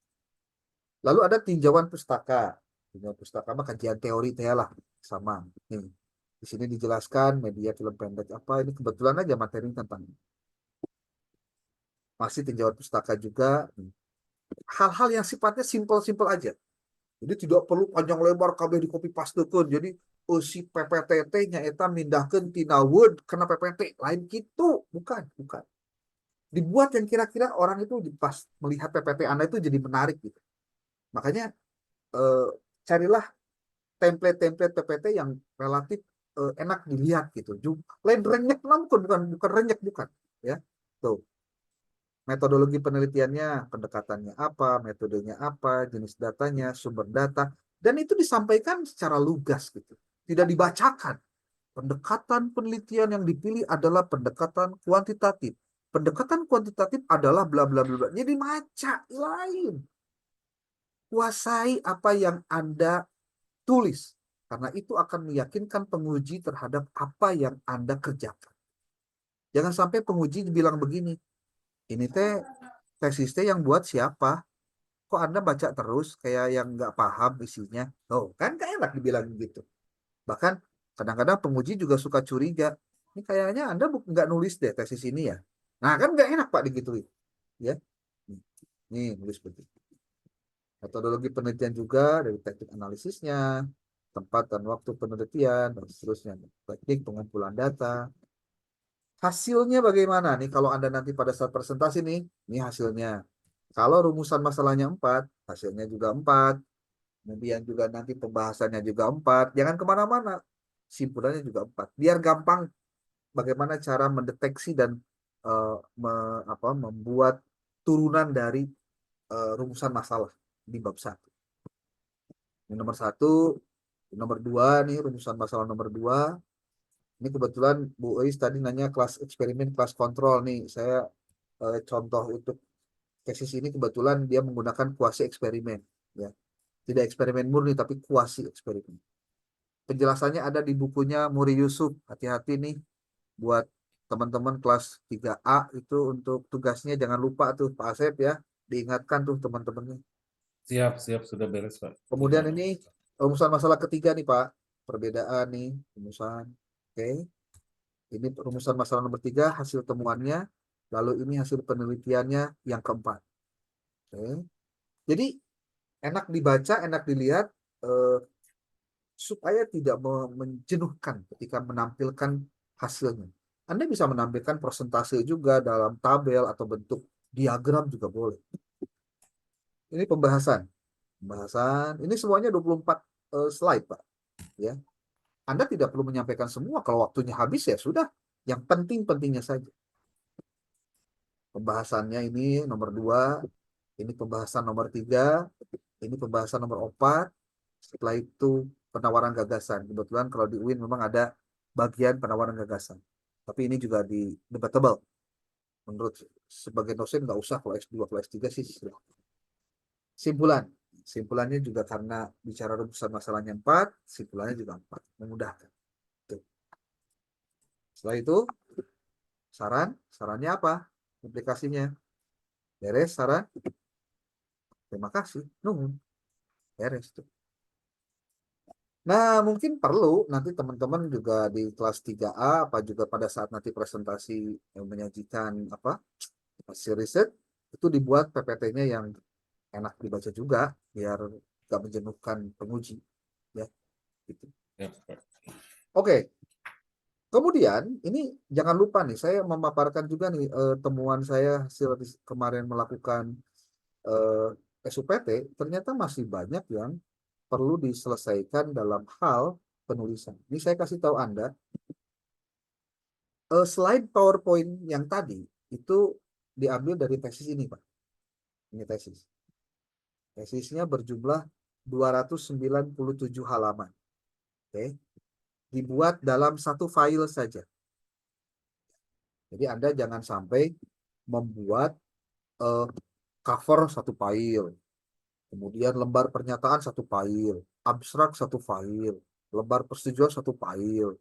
S1: Lalu ada tinjauan pustaka. Tinjauan pustaka mah kajian teori teh lah, sama. Nih, di sini dijelaskan media film pendek apa. Ini kebetulan aja materi tentang ini. Masih tinjauan pustaka juga. Hal-hal yang sifatnya simpel-simpel aja. Jadi tidak perlu panjang lebar kabeh di copy pastekeun. Jadi si PPT nya eta mindahkeun tina Word kena PPT lain gitu, bukan. Dibuat yang kira-kira orang itu pas melihat PPT Anda itu jadi menarik gitu. Makanya carilah template-template PPT yang relatif enak dilihat gitu. Lain renyek bukan renyek bukan, ya. Tuh. Metodologi penelitiannya, pendekatannya apa, metodenya apa, jenis datanya, sumber data, dan itu disampaikan secara lugas gitu. Tidak dibacakan. Pendekatan penelitian yang dipilih adalah pendekatan kuantitatif. Pendekatan kuantitatif adalah bla bla bla. Jadi maca lain. Kuasai apa yang Anda tulis. Karena itu akan meyakinkan penguji terhadap apa yang Anda kerjakan. Jangan sampai penguji bilang begini, ini teh tesis teh yang buat siapa? Kok Anda baca terus kayak yang nggak paham isinya? Oh, kan gak enak dibilang gitu. Bahkan kadang-kadang penguji juga suka curiga. Ini kayaknya Anda nggak nulis deh tesis ini ya. Nah, kan nggak enak Pak digituin. Ya. Nih, nulis begitu. Metodologi penelitian juga dari teknik analisisnya, tempat dan waktu penelitian, dan seterusnya. Teknik pengumpulan data. Hasilnya bagaimana nih kalau Anda nanti pada saat presentasi nih, ini hasilnya. Kalau rumusan masalahnya 4, hasilnya juga 4. Kemudian juga nanti pembahasannya juga 4. Jangan kemana-mana. Simpulannya juga 4. Biar gampang bagaimana cara mendeteksi dan membuat turunan dari rumusan masalah di bab 1. Ini nomor 1. Nomor 2 nih, rumusan masalah nomor 2. Ini kebetulan Bu Ois tadi nanya kelas eksperimen, kelas kontrol nih. Saya contoh untuk tesis ini kebetulan dia menggunakan kuasi eksperimen. Ya. Tidak eksperimen murni, tapi kuasi eksperimen. Penjelasannya ada di bukunya Muri Yusuf. Hati-hati nih buat teman-teman kelas 3A itu untuk tugasnya jangan lupa tuh Pak Asep ya. Diingatkan tuh teman-temannya.
S5: Siap, sudah beres, Pak.
S1: Kemudian ini rumusan masalah ketiga nih Pak. Perbedaan nih, rumusan. Oke. Ini rumusan masalah nomor 3, hasil temuannya. Lalu ini hasil penelitiannya yang keempat. Oke. Jadi enak dibaca, enak dilihat, supaya tidak menjenuhkan ketika menampilkan hasilnya. Anda bisa menampilkan persentase juga dalam tabel atau bentuk diagram juga boleh. Ini pembahasan. Ini semuanya 24 slide, Pak. Ya. Anda tidak perlu menyampaikan semua. Kalau waktunya habis ya sudah. Yang penting-pentingnya saja. Pembahasannya ini nomor 2. Ini pembahasan nomor 3. Ini pembahasan nomor 4. Setelah itu penawaran gagasan. Kebetulan kalau di UIN memang ada bagian penawaran gagasan. Tapi ini juga di debatable. Menurut sebagian dosen nggak usah, kalau S2, kalau S3 sih. Simpulan. Simpulannya juga karena bicara rumusan masalahnya 4, simpulannya juga 4. Memudahkan. Tuh. Setelah itu, sarannya apa? Aplikasinya. Beres saran? Terima kasih. Nuhun. Beres tuh. Nah, mungkin perlu nanti teman-teman juga di kelas 3A apa juga pada saat nanti presentasi yang menyajikan hasil riset itu dibuat PPT-nya yang enak dibaca juga biar gak menjenuhkan penguji ya. Gitu.
S5: Ya, Pak.
S1: Oke. Kemudian ini jangan lupa nih saya memaparkan juga nih temuan saya hasil kemarin melakukan SUPT, ternyata masih banyak yang perlu diselesaikan dalam hal penulisan. Ini saya kasih tahu Anda, slide PowerPoint yang tadi itu diambil dari tesis ini, Pak. Ini tesis. Tesisnya berjumlah 297 halaman. Oke. Dibuat dalam satu file saja. Jadi Anda jangan sampai membuat cover satu file, Kemudian lembar pernyataan 1 file, abstrak 1 file, lembar persetujuan 1 file,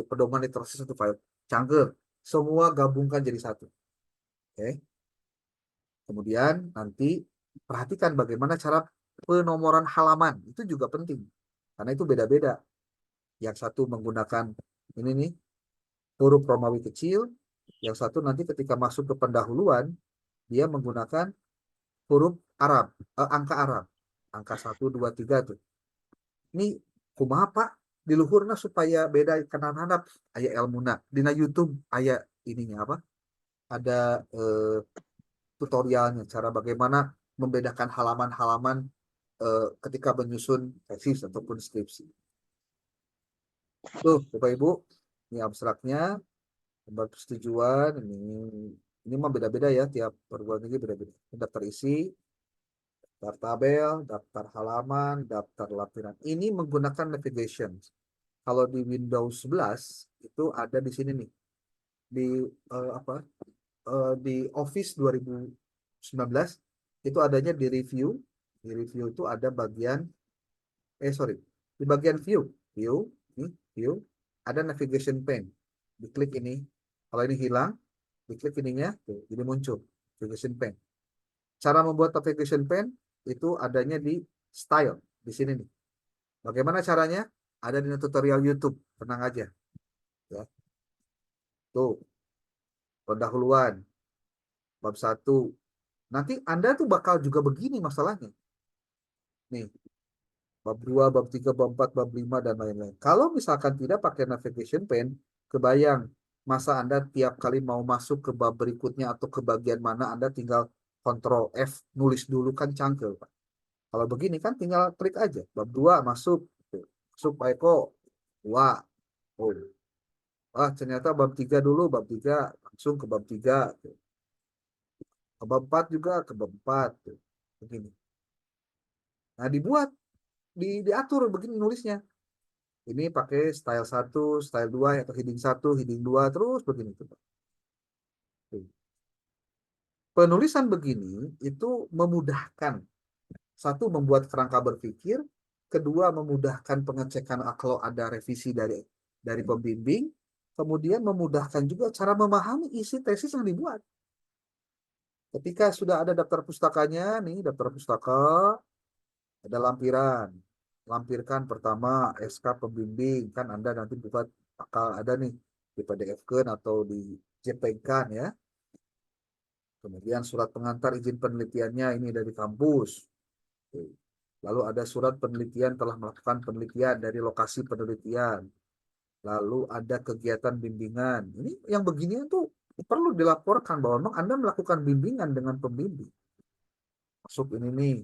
S1: pedoman literasi 1 file. Cangger, semua gabungkan jadi 1. Oke. Kemudian nanti perhatikan bagaimana cara penomoran halaman. Itu juga penting. Karena itu beda-beda. Yang satu menggunakan ini nih, huruf Romawi kecil. Yang satu nanti ketika masuk ke pendahuluan, dia menggunakan huruf Arab, angka Arab. Angka 1, 2, 3 tuh. Ini kumaha Pak? Di luhurna supaya beda kanan handap. Aya ilmuna. Dina YouTube aya ininya apa? Ada tutorialnya. Cara bagaimana membedakan halaman-halaman ketika menyusun tesis ataupun skripsi. Tuh, Bapak Ibu, ini abstraknya, lembar persetujuan, ini mah beda-beda ya, tiap perguruan tinggi beda-beda. Daftar isi, daftar tabel, daftar halaman, daftar lampiran. Ini menggunakan navigation. Kalau di Windows 11 itu ada di sini nih, di di Office 2019 itu adanya di review. Di review itu ada bagian di bagian view ada navigation pane. Diklik ini, kalau ini hilang, diklik ininya, tuh, jadi muncul navigation pane. Cara membuat navigation pane itu adanya di style di sini nih. Bagaimana caranya? Ada di tutorial YouTube, tenang aja. Ya. Tuh, pendahuluan, bab 1. Nanti Anda tuh bakal juga begini masalahnya. Nih, bab 2, bab 3, bab 4, bab 5, dan lain-lain. Kalau misalkan tidak pakai navigation pane, kebayang masa Anda tiap kali mau masuk ke bab berikutnya atau ke bagian mana Anda tinggal Ctrl F, nulis dulu kan cangkel, Pak. Kalau begini kan tinggal klik aja. Bab 2 masuk. Masuk Pak Eko. 2. Oh. Ternyata bab 3 dulu, bab 3 langsung ke bab 3. Ke bab 4 juga ke bab 4. Begini. Nah, diatur begini nulisnya. Ini pakai style 1, style 2, atau heading 1, heading 2, terus begini. Penulisan begini itu memudahkan. 1, membuat kerangka berpikir. 2, memudahkan pengecekan kalau ada revisi dari pembimbing. Kemudian memudahkan juga cara memahami isi tesis yang dibuat. Ketika sudah ada daftar pustakanya, nih daftar pustaka, ada lampiran. Lampirkan pertama SK pembimbing, kan Anda nanti buat bakal ada nih di PDF-kan atau di JPG-kan ya. Kemudian surat pengantar izin penelitiannya ini dari kampus. Lalu ada surat penelitian telah melakukan penelitian dari lokasi penelitian. Lalu ada kegiatan bimbingan. Ini yang beginian tuh perlu dilaporkan bahwa memang Anda melakukan bimbingan dengan pembimbing. Masuk ini nih.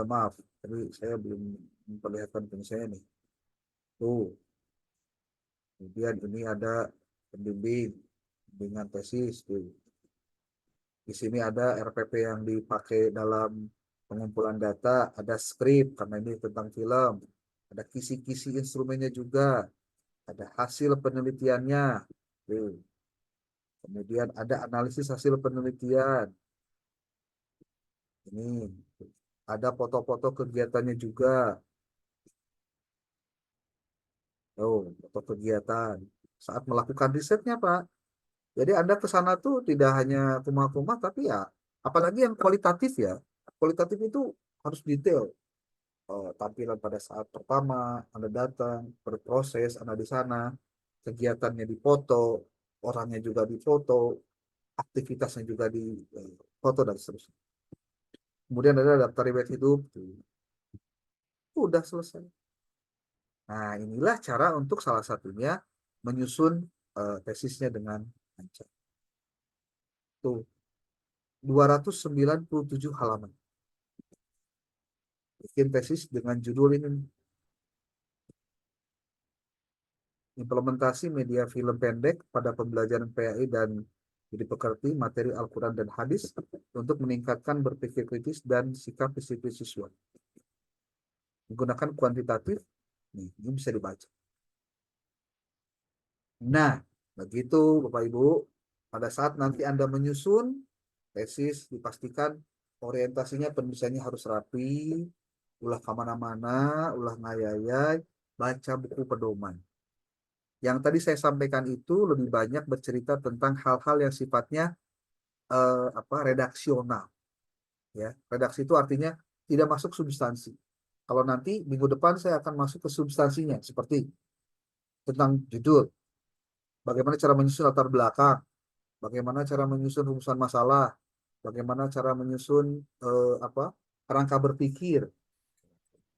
S1: Maaf, tadi saya belum memperlihatkan punya saya nih. Tuh. Kemudian ini ada bimbingan tesis. Tuh. Di sini ada RPP yang dipakai dalam pengumpulan data, ada skrip karena ini tentang film, ada kisi-kisi instrumennya juga, ada hasil penelitiannya. Tuh. Kemudian ada analisis hasil penelitian. Ini ada foto-foto kegiatannya juga. Oh, foto kegiatan saat melakukan risetnya, Pak. Jadi Anda ke sana tuh tidak hanya kumah-kumah, tapi ya apalagi yang kualitatif ya. Kualitatif itu harus detail. Tampilan pada saat pertama Anda datang, berproses, Anda di sana, kegiatannya difoto, orangnya juga difoto, aktivitasnya juga difoto dan seterusnya. Kemudian ada daftar riwayat hidup. Udah selesai. Nah, inilah cara untuk salah satunya menyusun tesisnya dengan lancar. Tuh, 297 halaman. Bikin tesis dengan judul ini. Implementasi media film pendek pada pembelajaran PAI dan jadi pekerti materi Al-Quran dan hadis untuk meningkatkan berpikir kritis dan sikap disiplin siswa. Menggunakan kuantitatif, nih, ini bisa dibaca. Nah, begitu Bapak Ibu, pada saat nanti Anda menyusun tesis, dipastikan orientasinya penulisannya harus rapi, ulah kemana-mana, ulah ngayayay, baca buku pedoman. Yang tadi saya sampaikan itu lebih banyak bercerita tentang hal-hal yang sifatnya redaksional. Ya, redaksi itu artinya tidak masuk substansi. Kalau nanti minggu depan saya akan masuk ke substansinya, seperti tentang judul, bagaimana cara menyusun latar belakang, bagaimana cara menyusun rumusan masalah, bagaimana cara menyusun kerangka berpikir.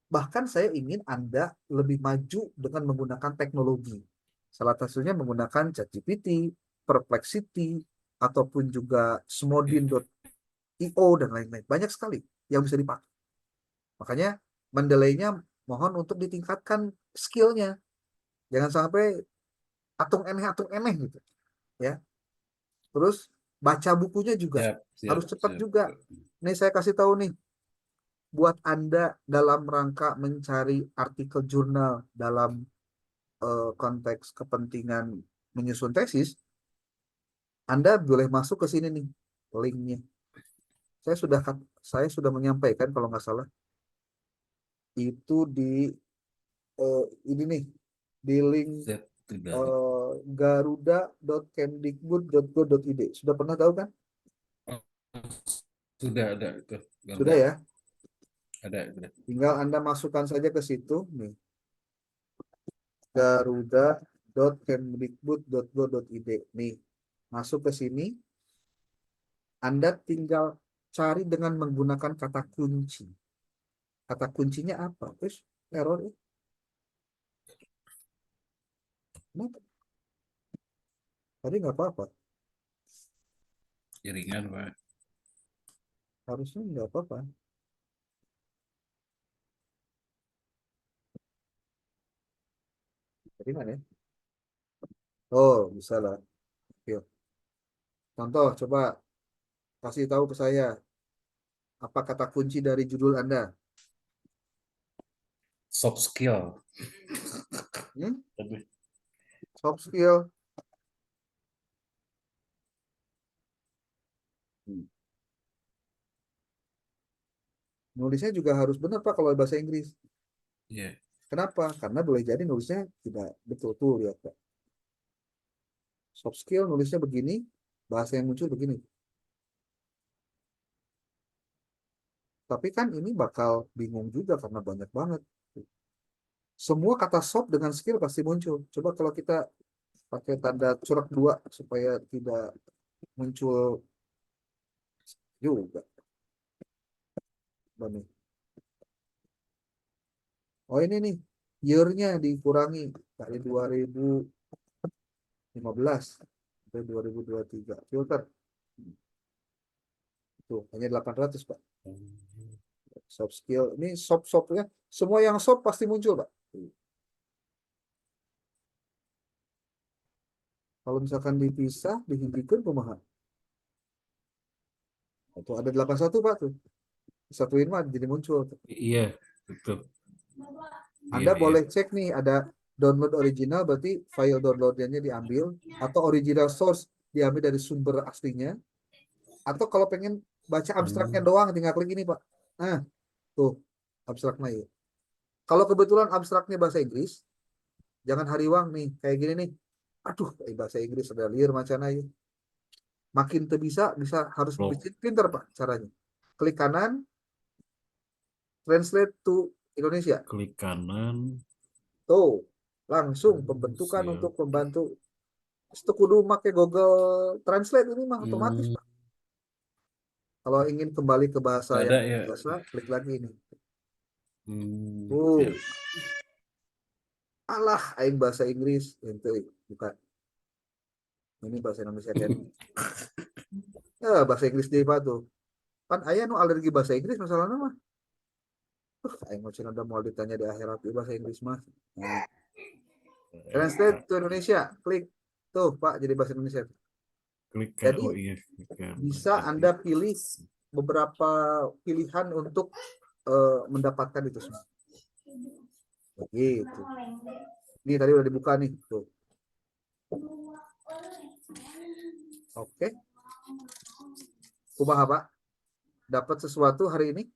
S1: Bahkan saya ingin Anda lebih maju dengan menggunakan teknologi. Salah satunya menggunakan ChatGPT, Perplexity, ataupun juga Smodin.io dan lain-lain. Banyak sekali yang bisa dipakai. Makanya Mendeley-nya mohon untuk ditingkatkan skillnya. Jangan sampai atung eneh gitu. Ya. Terus baca bukunya juga harus cepat juga. Nih saya kasih tahu nih, buat Anda dalam rangka mencari artikel jurnal dalam konteks kepentingan menyusun tesis, Anda boleh masuk ke sini nih, linknya. Saya sudah menyampaikan kalau nggak salah itu di ini nih, di link garuda.kemdikbud.go.id. Sudah pernah tahu kan?
S5: Sudah ada itu.
S1: Sudah ya?
S5: Ada.
S1: Tinggal Anda masukkan saja ke situ nih. garuda.kemdikbud.go.id. Nih, masuk ke sini. Anda tinggal cari dengan menggunakan kata kunci. Kata kuncinya apa? Terus error ya. Kenapa? Tadi nggak apa-apa.
S5: Jaringan, Pak.
S1: Harusnya nggak apa-apa. Jadi mana ya? Oh, bisa lah. Yuk. Contoh, coba kasih tahu ke saya. Apa kata kunci dari judul Anda?
S5: Soft skill.
S1: Soft skill. Nulisnya juga harus benar Pak kalau bahasa Inggris.
S5: Iya.
S1: Kenapa? Karena boleh jadi nulisnya tidak betul tuh, lihat Pak. Soft skill nulisnya begini, bahasa yang muncul begini. Tapi kan ini bakal bingung juga karena banyak banget. Semua kata soft dengan skill pasti muncul. Coba kalau kita pakai tanda corak 2 supaya tidak muncul juga. Nih. Oh ini nih, year-nya dikurangi dari 2015 sampai 2023. Filter. Tuh, hanya 800, Pak. Soft skill. Ini soft-softnya. Semua yang soft pasti muncul, Pak. Kalau misalkan dipisah, dihentikan pemahaman. Itu ada 81, Pak, tuh. Satuin mah jadi muncul.
S5: Iya, betul.
S1: Anda
S5: Iya.
S1: boleh cek nih, ada download original, berarti file downloadnya diambil, atau original source diambil dari sumber aslinya, atau kalau pengen baca abstraknya doang, tinggal klik ini, Pak. Nah, tuh, abstraknya ya. Kalau kebetulan abstraknya bahasa Inggris, jangan hariwang nih, kayak gini nih. Aduh, bahasa Inggris ada liar macam aja. Makin bisa harus pinter, Pak, caranya. Klik kanan, translate to Indonesia.
S5: Klik kanan.
S1: Tuh, langsung pembentukan untuk membantu. Itu kudu pakai Google Translate ini mah otomatis, Pak. Kalau ingin kembali ke bahasa yang biasa, klik lagi ini. Alah, aing bahasa Inggris, ente bukan. Ini bahasa Indonesia kan. Ya, bahasa Inggris dia Pak tuh. Kan ayah nu alergi bahasa Inggris masalahnya mah. Aing mau ada mau ditanya di akhirat bahasa Inggris mah. Nah. Translate to Indonesia, klik. Tuh, Pak, jadi bahasa Indonesia. Jadi bisa Anda pilih beberapa pilihan untuk mendapatkan itu semua. Begitu. Ini tadi udah dibuka nih, tuh. Oke. Kumaha, Pak? dapat sesuatu hari ini?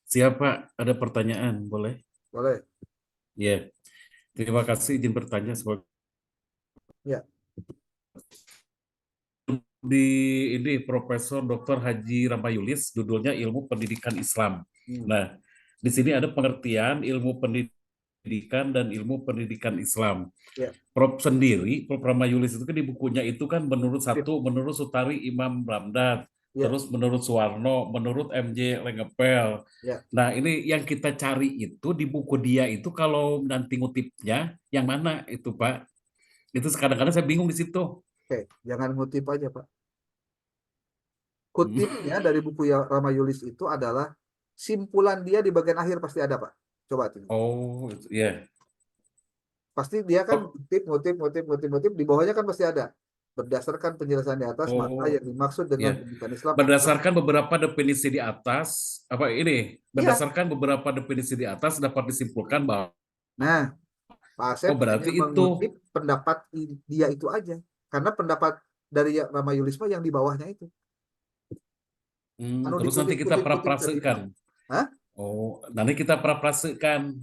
S5: Siapa? Ada pertanyaan, boleh?
S1: Boleh.
S5: Ya, terima kasih izin bertanya. Sebagai
S1: Ya.
S5: di ini Profesor Dr. Haji Ramayulis, judulnya Ilmu Pendidikan Islam. Nah, di sini ada pengertian ilmu pendidikan dan ilmu pendidikan Islam.
S1: Ya.
S5: Prof sendiri, Prof Ramayulis itu kan di bukunya itu kan menurut Sutari Imam Ramdan,
S1: Ya.
S5: terus menurut Suwarno, menurut MJ Lengepel.
S1: Ya.
S5: Nah, ini yang kita cari itu di buku dia itu kalau nanti ngutipnya yang mana itu, Pak? Itu kadang-kadang saya bingung di situ.
S1: Oke, jangan ngutip aja, Pak. Kutipnya dari buku Ramayulis itu adalah simpulan dia di bagian akhir pasti ada, Pak. Coba tengok.
S5: Oh, ya.
S1: Pasti dia kan ngutip, di bawahnya kan pasti ada. Berdasarkan penjelasan di atas, maka yang dimaksud dengan pendidikan Islam
S5: berdasarkan beberapa definisi di atas,
S1: Iya.
S5: berdasarkan beberapa definisi di atas dapat disimpulkan bahwa
S1: Nah, Pak Asep
S5: berarti
S1: hanya
S5: itu.
S1: mengutip pendapat dia itu aja. Karena pendapat dari Ramayulis yang di bawahnya itu.
S5: Terus nanti kita praprasekan.
S1: Hah?
S5: Oh, nanti kita praprasekan.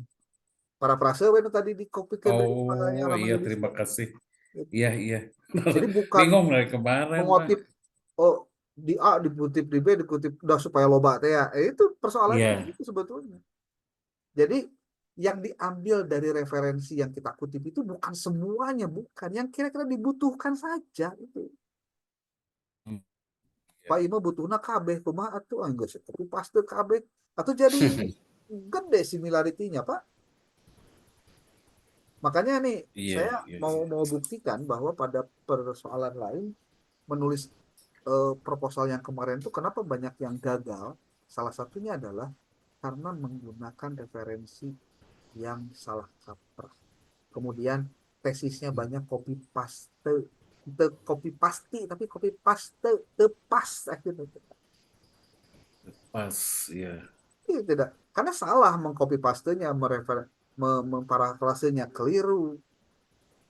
S1: Parafrase itu tadi dikopikan dari
S5: Oh,
S1: Ramayulis.
S5: iya, terima kasih. Iya.
S1: Jadi bukan
S5: bingung dari kemarin,
S1: mengutip di A dikutip di B dikutip udah supaya loba teh ya. Itu persoalannya itu sebetulnya. Jadi yang diambil dari referensi yang kita kutip itu bukan semuanya, bukan yang kira-kira dibutuhkan saja itu. Pak Ima butuhna KB kumaha atuh geus tapi paste KB atau jadi gede similarity-nya, Pak. Makanya nih saya mau buktikan bahwa pada persoalan lain menulis proposal yang kemarin itu kenapa banyak yang gagal. Salah satunya adalah karena menggunakan referensi yang salah kaprah. Kemudian tesisnya banyak copy paste, tapi copy paste tepas akhirnya.
S5: Pas, ya.
S1: Tidak, karena salah mengcopy pastenya, memparafrasenya keliru.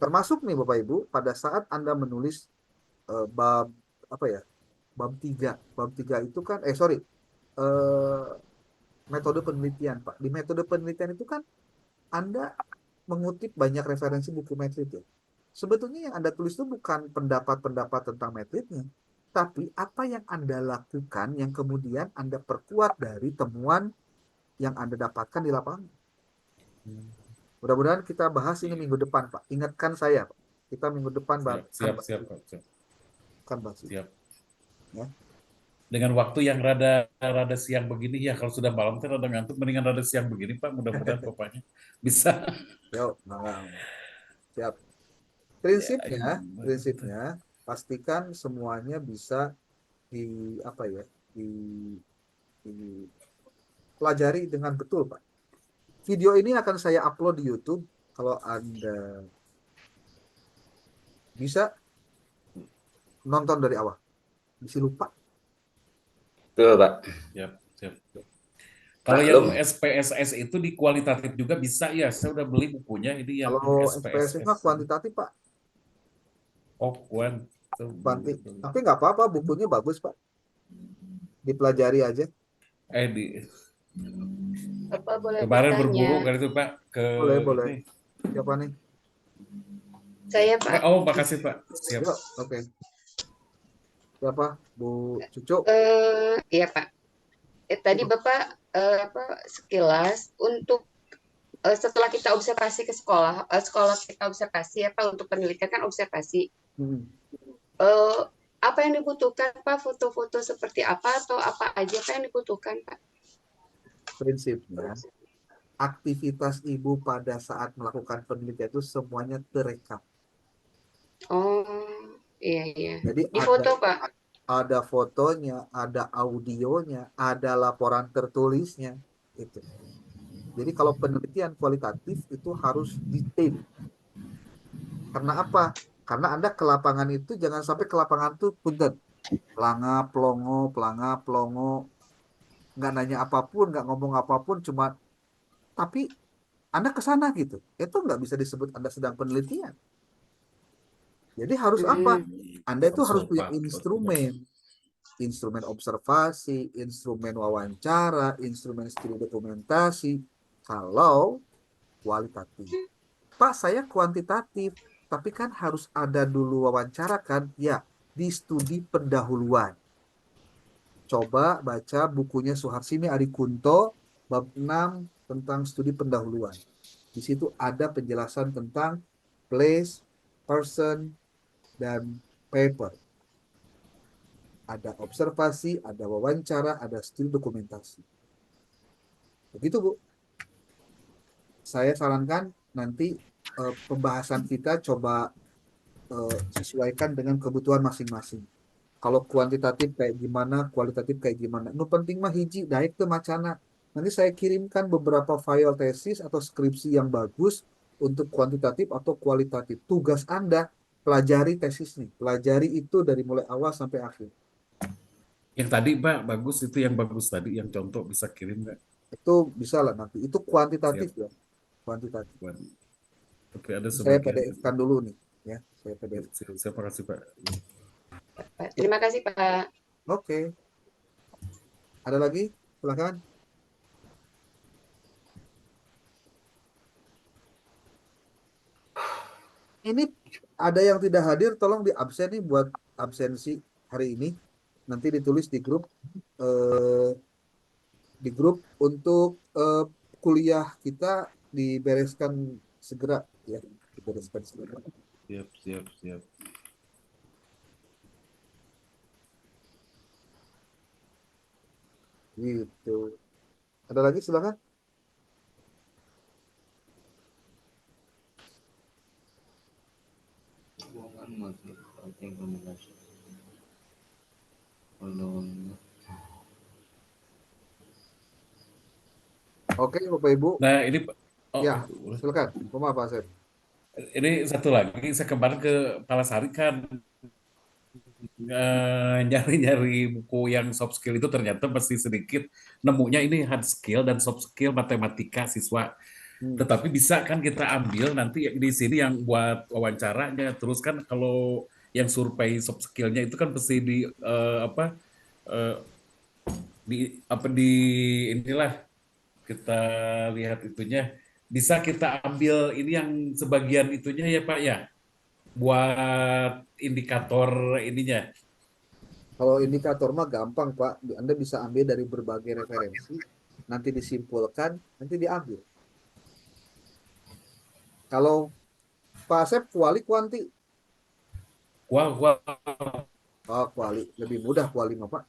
S1: Termasuk nih Bapak Ibu, pada saat Anda menulis bab 3. Bab 3 itu kan metode penelitian, Pak. Di metode penelitian itu kan Anda mengutip banyak referensi buku metrit ya. Sebetulnya yang Anda tulis itu bukan pendapat-pendapat tentang metritnya, tapi apa yang Anda lakukan yang kemudian Anda perkuat dari temuan yang Anda dapatkan di lapangan. Mudah-mudahan kita bahas ini minggu depan, Pak. Ingatkan saya, Pak. Kita minggu depan
S5: Siap.
S1: Siap. Ya.
S5: Dengan waktu yang rada siang begini ya, kalau sudah malam kan rada ngantuk, mendingan rada siang begini, Pak. Mudah-mudahan Bapaknya bisa.
S1: Yuk, siap. Prinsipnya pastikan semuanya bisa dipelajari dengan betul, Pak. Video ini akan saya upload di YouTube. Kalau Anda bisa nonton dari awal, bisa lupa.
S4: Betul, Pak.
S5: Siap. Kalau yang SPSS itu di kualitatif juga bisa ya. Saya udah beli bukunya ini yang
S1: kalau
S5: SPSS.
S1: SPSS mah kuantitatif, Pak.
S5: Oh,
S1: Tapi nggak apa-apa, bukunya bagus, Pak. Dipelajari aja.
S6: Bapak boleh
S5: Kemarin
S6: bertanya?
S5: berburu kan itu, Pak.
S1: Boleh. Siapa nih?
S6: Saya, Pak.
S5: Oh, makasih, Pak. Siap.
S1: Oke. Siapa? Bu Cucu?
S6: Iya, Pak. Tadi Bapak sekilas untuk setelah kita observasi ke sekolah kita observasi untuk penelitian kan observasi. Apa yang dibutuhkan, Pak? Foto-foto seperti apa atau apa aja Pak yang dibutuhkan, Pak?
S1: Prinsipnya, aktivitas Ibu pada saat melakukan penelitian itu semuanya terekam.
S6: Oh, iya.
S1: Jadi
S6: di foto, Pak?
S1: Ada fotonya, ada audionya, ada laporan tertulisnya. Itu. Jadi kalau penelitian kualitatif itu harus detail. Karena apa? Karena Anda ke lapangan itu jangan sampai ke lapangan itu punten. Pelanga, pelongo, nggak nanya apapun, nggak ngomong apapun, tapi Anda ke sana gitu. Itu nggak bisa disebut Anda sedang penelitian. Jadi harus apa? Anda itu harus punya instrumen. instrumen observasi, instrumen wawancara, instrumen studi dokumentasi, kalau kualitatif. Pak, saya kuantitatif, tapi kan harus ada dulu wawancara kan? Ya, di studi pendahuluan. Coba baca bukunya Suharsini Arikunto, bab 6 tentang studi pendahuluan. Di situ ada penjelasan tentang place, person, dan paper. Ada observasi, ada wawancara, ada studi dokumentasi. Begitu, Bu. Saya sarankan nanti pembahasan kita coba sesuaikan dengan kebutuhan masing-masing. Kalau kuantitatif kayak gimana, kualitatif kayak gimana. Nu penting mah hiji, daek teu macana. Nanti saya kirimkan beberapa file tesis atau skripsi yang bagus untuk kuantitatif atau kualitatif. Tugas Anda, pelajari tesisnya. Pelajari itu dari mulai awal sampai akhir.
S5: Yang tadi, Pak, bagus itu yang bagus tadi, yang contoh bisa kirim nggak?
S1: Itu bisa lah nanti. Itu kuantitatif
S5: Siap.
S1: ya. Kuantitatif.
S5: Oke, ada
S1: Saya
S5: sebagian.
S1: PDF-kan dulu nih. Ya, saya PDF.
S5: Siap, makasih, Pak.
S6: Pak. Terima kasih Pak.
S1: Oke. Ada lagi? Silakan. Ini ada yang tidak hadir, tolong di absen nih buat absensi hari ini. Nanti ditulis eh, di grup untuk kuliah kita dibereskan segera ya, dibereskan segera.
S5: Siap.
S1: Gitu. Ada lagi silakan. Oke, Bapak Ibu.
S5: Nah, ini
S1: Ya, silakan. Maaf, Pak Asep.
S5: ini satu lagi, saya kemarin ke Palasari kan nyari-nyari buku yang soft skill itu ternyata masih sedikit, nemunya ini hard skill dan soft skill matematika siswa. Tetapi bisa kan kita ambil nanti di sini yang buat wawancaranya, terus kan kalau yang survei soft skillnya itu kan pasti di inilah kita lihat itunya, bisa kita ambil ini yang sebagian itunya ya Pak ya, buat indikator ininya.
S1: Kalau indikator mah gampang, Pak. Anda bisa ambil dari berbagai referensi, nanti disimpulkan, nanti diambil. Kalau Pak Asep kuali kuanti.
S5: Wah.
S1: Oh, kuali. Lebih mudah kuali mah, Pak.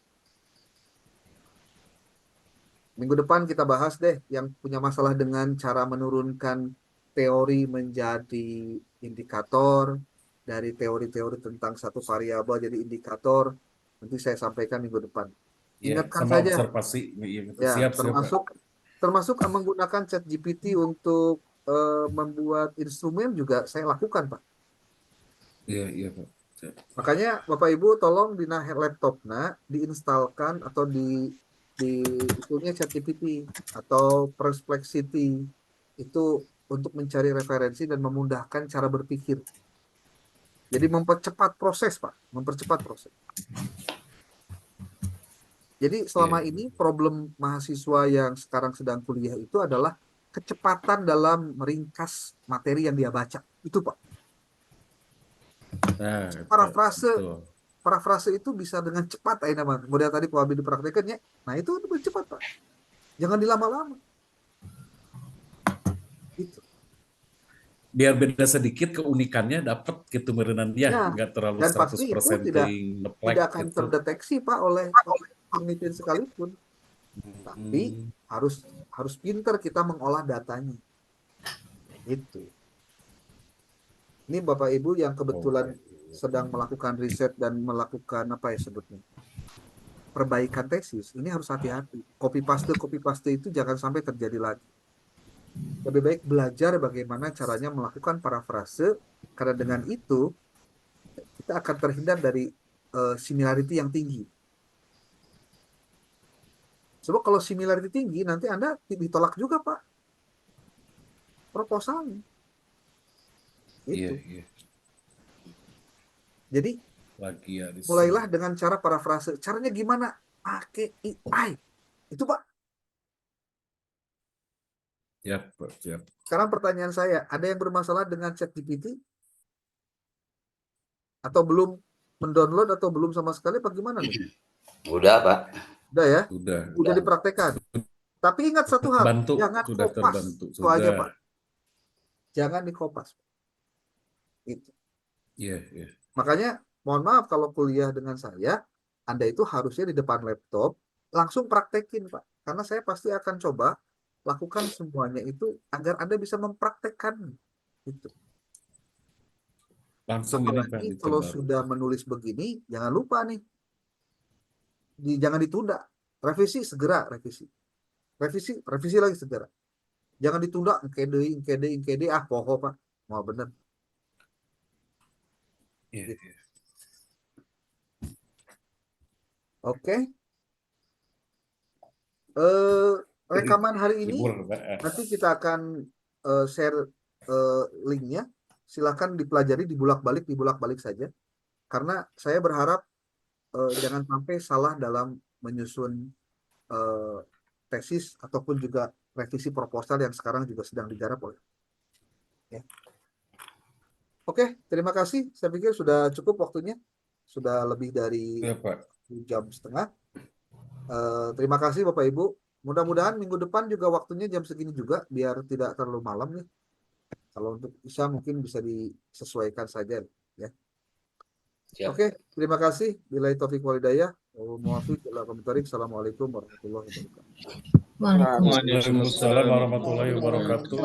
S1: Minggu depan kita bahas deh yang punya masalah dengan cara menurunkan teori menjadi indikator, dari teori-teori tentang satu variabel jadi indikator. Nanti saya sampaikan minggu depan.
S5: Ya,
S1: Ingatkan
S5: sama
S1: saja,
S5: observasi.
S1: ya,
S5: Siap, Pak.
S1: termasuk menggunakan ChatGPT untuk membuat instrumen juga saya lakukan, Pak.
S5: Iya, Pak.
S1: Makanya Bapak Ibu tolong di laptopnya diinstalkan atau di itunya ChatGPT atau Perplexity itu untuk mencari referensi dan memudahkan cara berpikir. Jadi mempercepat proses, Pak, mempercepat proses. Jadi selama ini problem mahasiswa yang sekarang sedang kuliah itu adalah kecepatan dalam meringkas materi yang dia baca. Itu, Pak.
S5: Nah,
S1: Parafrase itu bisa dengan cepat, nama model tadi Pak Abi dipraktekannya. Nah, itu lebih cepat, Pak. Jangan dilama-lama. Gitu.
S5: Biar beda sedikit keunikannya dapat gitu merenan ya, nggak terlalu
S1: dan
S5: 100%
S1: pasti itu tidak akan
S5: gitu.
S1: terdeteksi, Pak, oleh penelitian sekalipun. Tapi harus pintar kita mengolah datanya. Itu. Ini Bapak Ibu yang kebetulan sedang melakukan riset dan melakukan apa ya sebutnya, perbaikan tesis, ini harus hati-hati. Copy paste itu jangan sampai terjadi lagi. Lebih baik belajar bagaimana caranya melakukan parafrase, karena dengan itu kita akan terhindar dari similarity yang tinggi. Sebab kalau similarity tinggi, nanti Anda ditolak juga, Pak, proposalnya. Itu.
S5: Iya.
S1: Jadi
S5: lagi ya di
S1: Mulailah
S5: sini.
S1: dengan cara parafrase. Caranya gimana? Pakai AI. Itu Pak.
S5: Ya, Pak, siap.
S1: Sekarang pertanyaan saya, ada yang bermasalah dengan ChatGPT? Atau belum mendownload atau belum sama sekali apa gimana nih?
S4: Udah, Pak.
S1: Udah ya?
S5: Sudah
S1: Udah dipraktekkan. Tapi ingat satu hal,
S5: terbantu,
S1: jangan
S5: sudah
S1: kopas.
S5: terbantu,
S1: Itu aja
S5: sudah.
S1: Pak. Jangan dikopas. Itu.
S5: Iya, iya.
S1: Makanya mohon maaf kalau kuliah dengan saya, Anda itu harusnya di depan laptop langsung praktekin Pak. Karena saya pasti akan coba lakukan semuanya itu agar Anda bisa mempraktekkan itu.
S5: Langsung ini Pak
S1: Apalagi kalau
S5: dicoba.
S1: sudah menulis begini, jangan lupa nih, jangan ditunda. Revisi segera, revisi. Revisi lagi segera. Jangan ditunda, engkede, poho Pak. Mau bener.
S5: Iya,
S1: Gitu.
S5: iya.
S1: Oke. Rekaman hari ini
S5: Libur, Pak.
S1: nanti kita akan share linknya. Silakan dipelajari, dibulak-balik saja. Karena saya berharap jangan sampai salah dalam menyusun tesis ataupun juga revisi proposal yang sekarang juga sedang digarap oleh. Ya. Oke, terima kasih. Saya pikir sudah cukup waktunya. Sudah lebih dari
S5: Ya, Pak.
S1: 1,5 jam. Terima kasih Bapak Ibu. Mudah-mudahan minggu depan juga waktunya jam segini juga, biar tidak terlalu malam nih. Kalau untuk Isya mungkin bisa disesuaikan saja ya.
S4: Siap.
S1: Oke, terima kasih. Billahi taufiq wal hidayah. Assalamualaikum warahmatullahi wabarakatuh.
S7: Waalaikumsalam.
S5: Waalaikumsalam warahmatullahi wabarakatuh.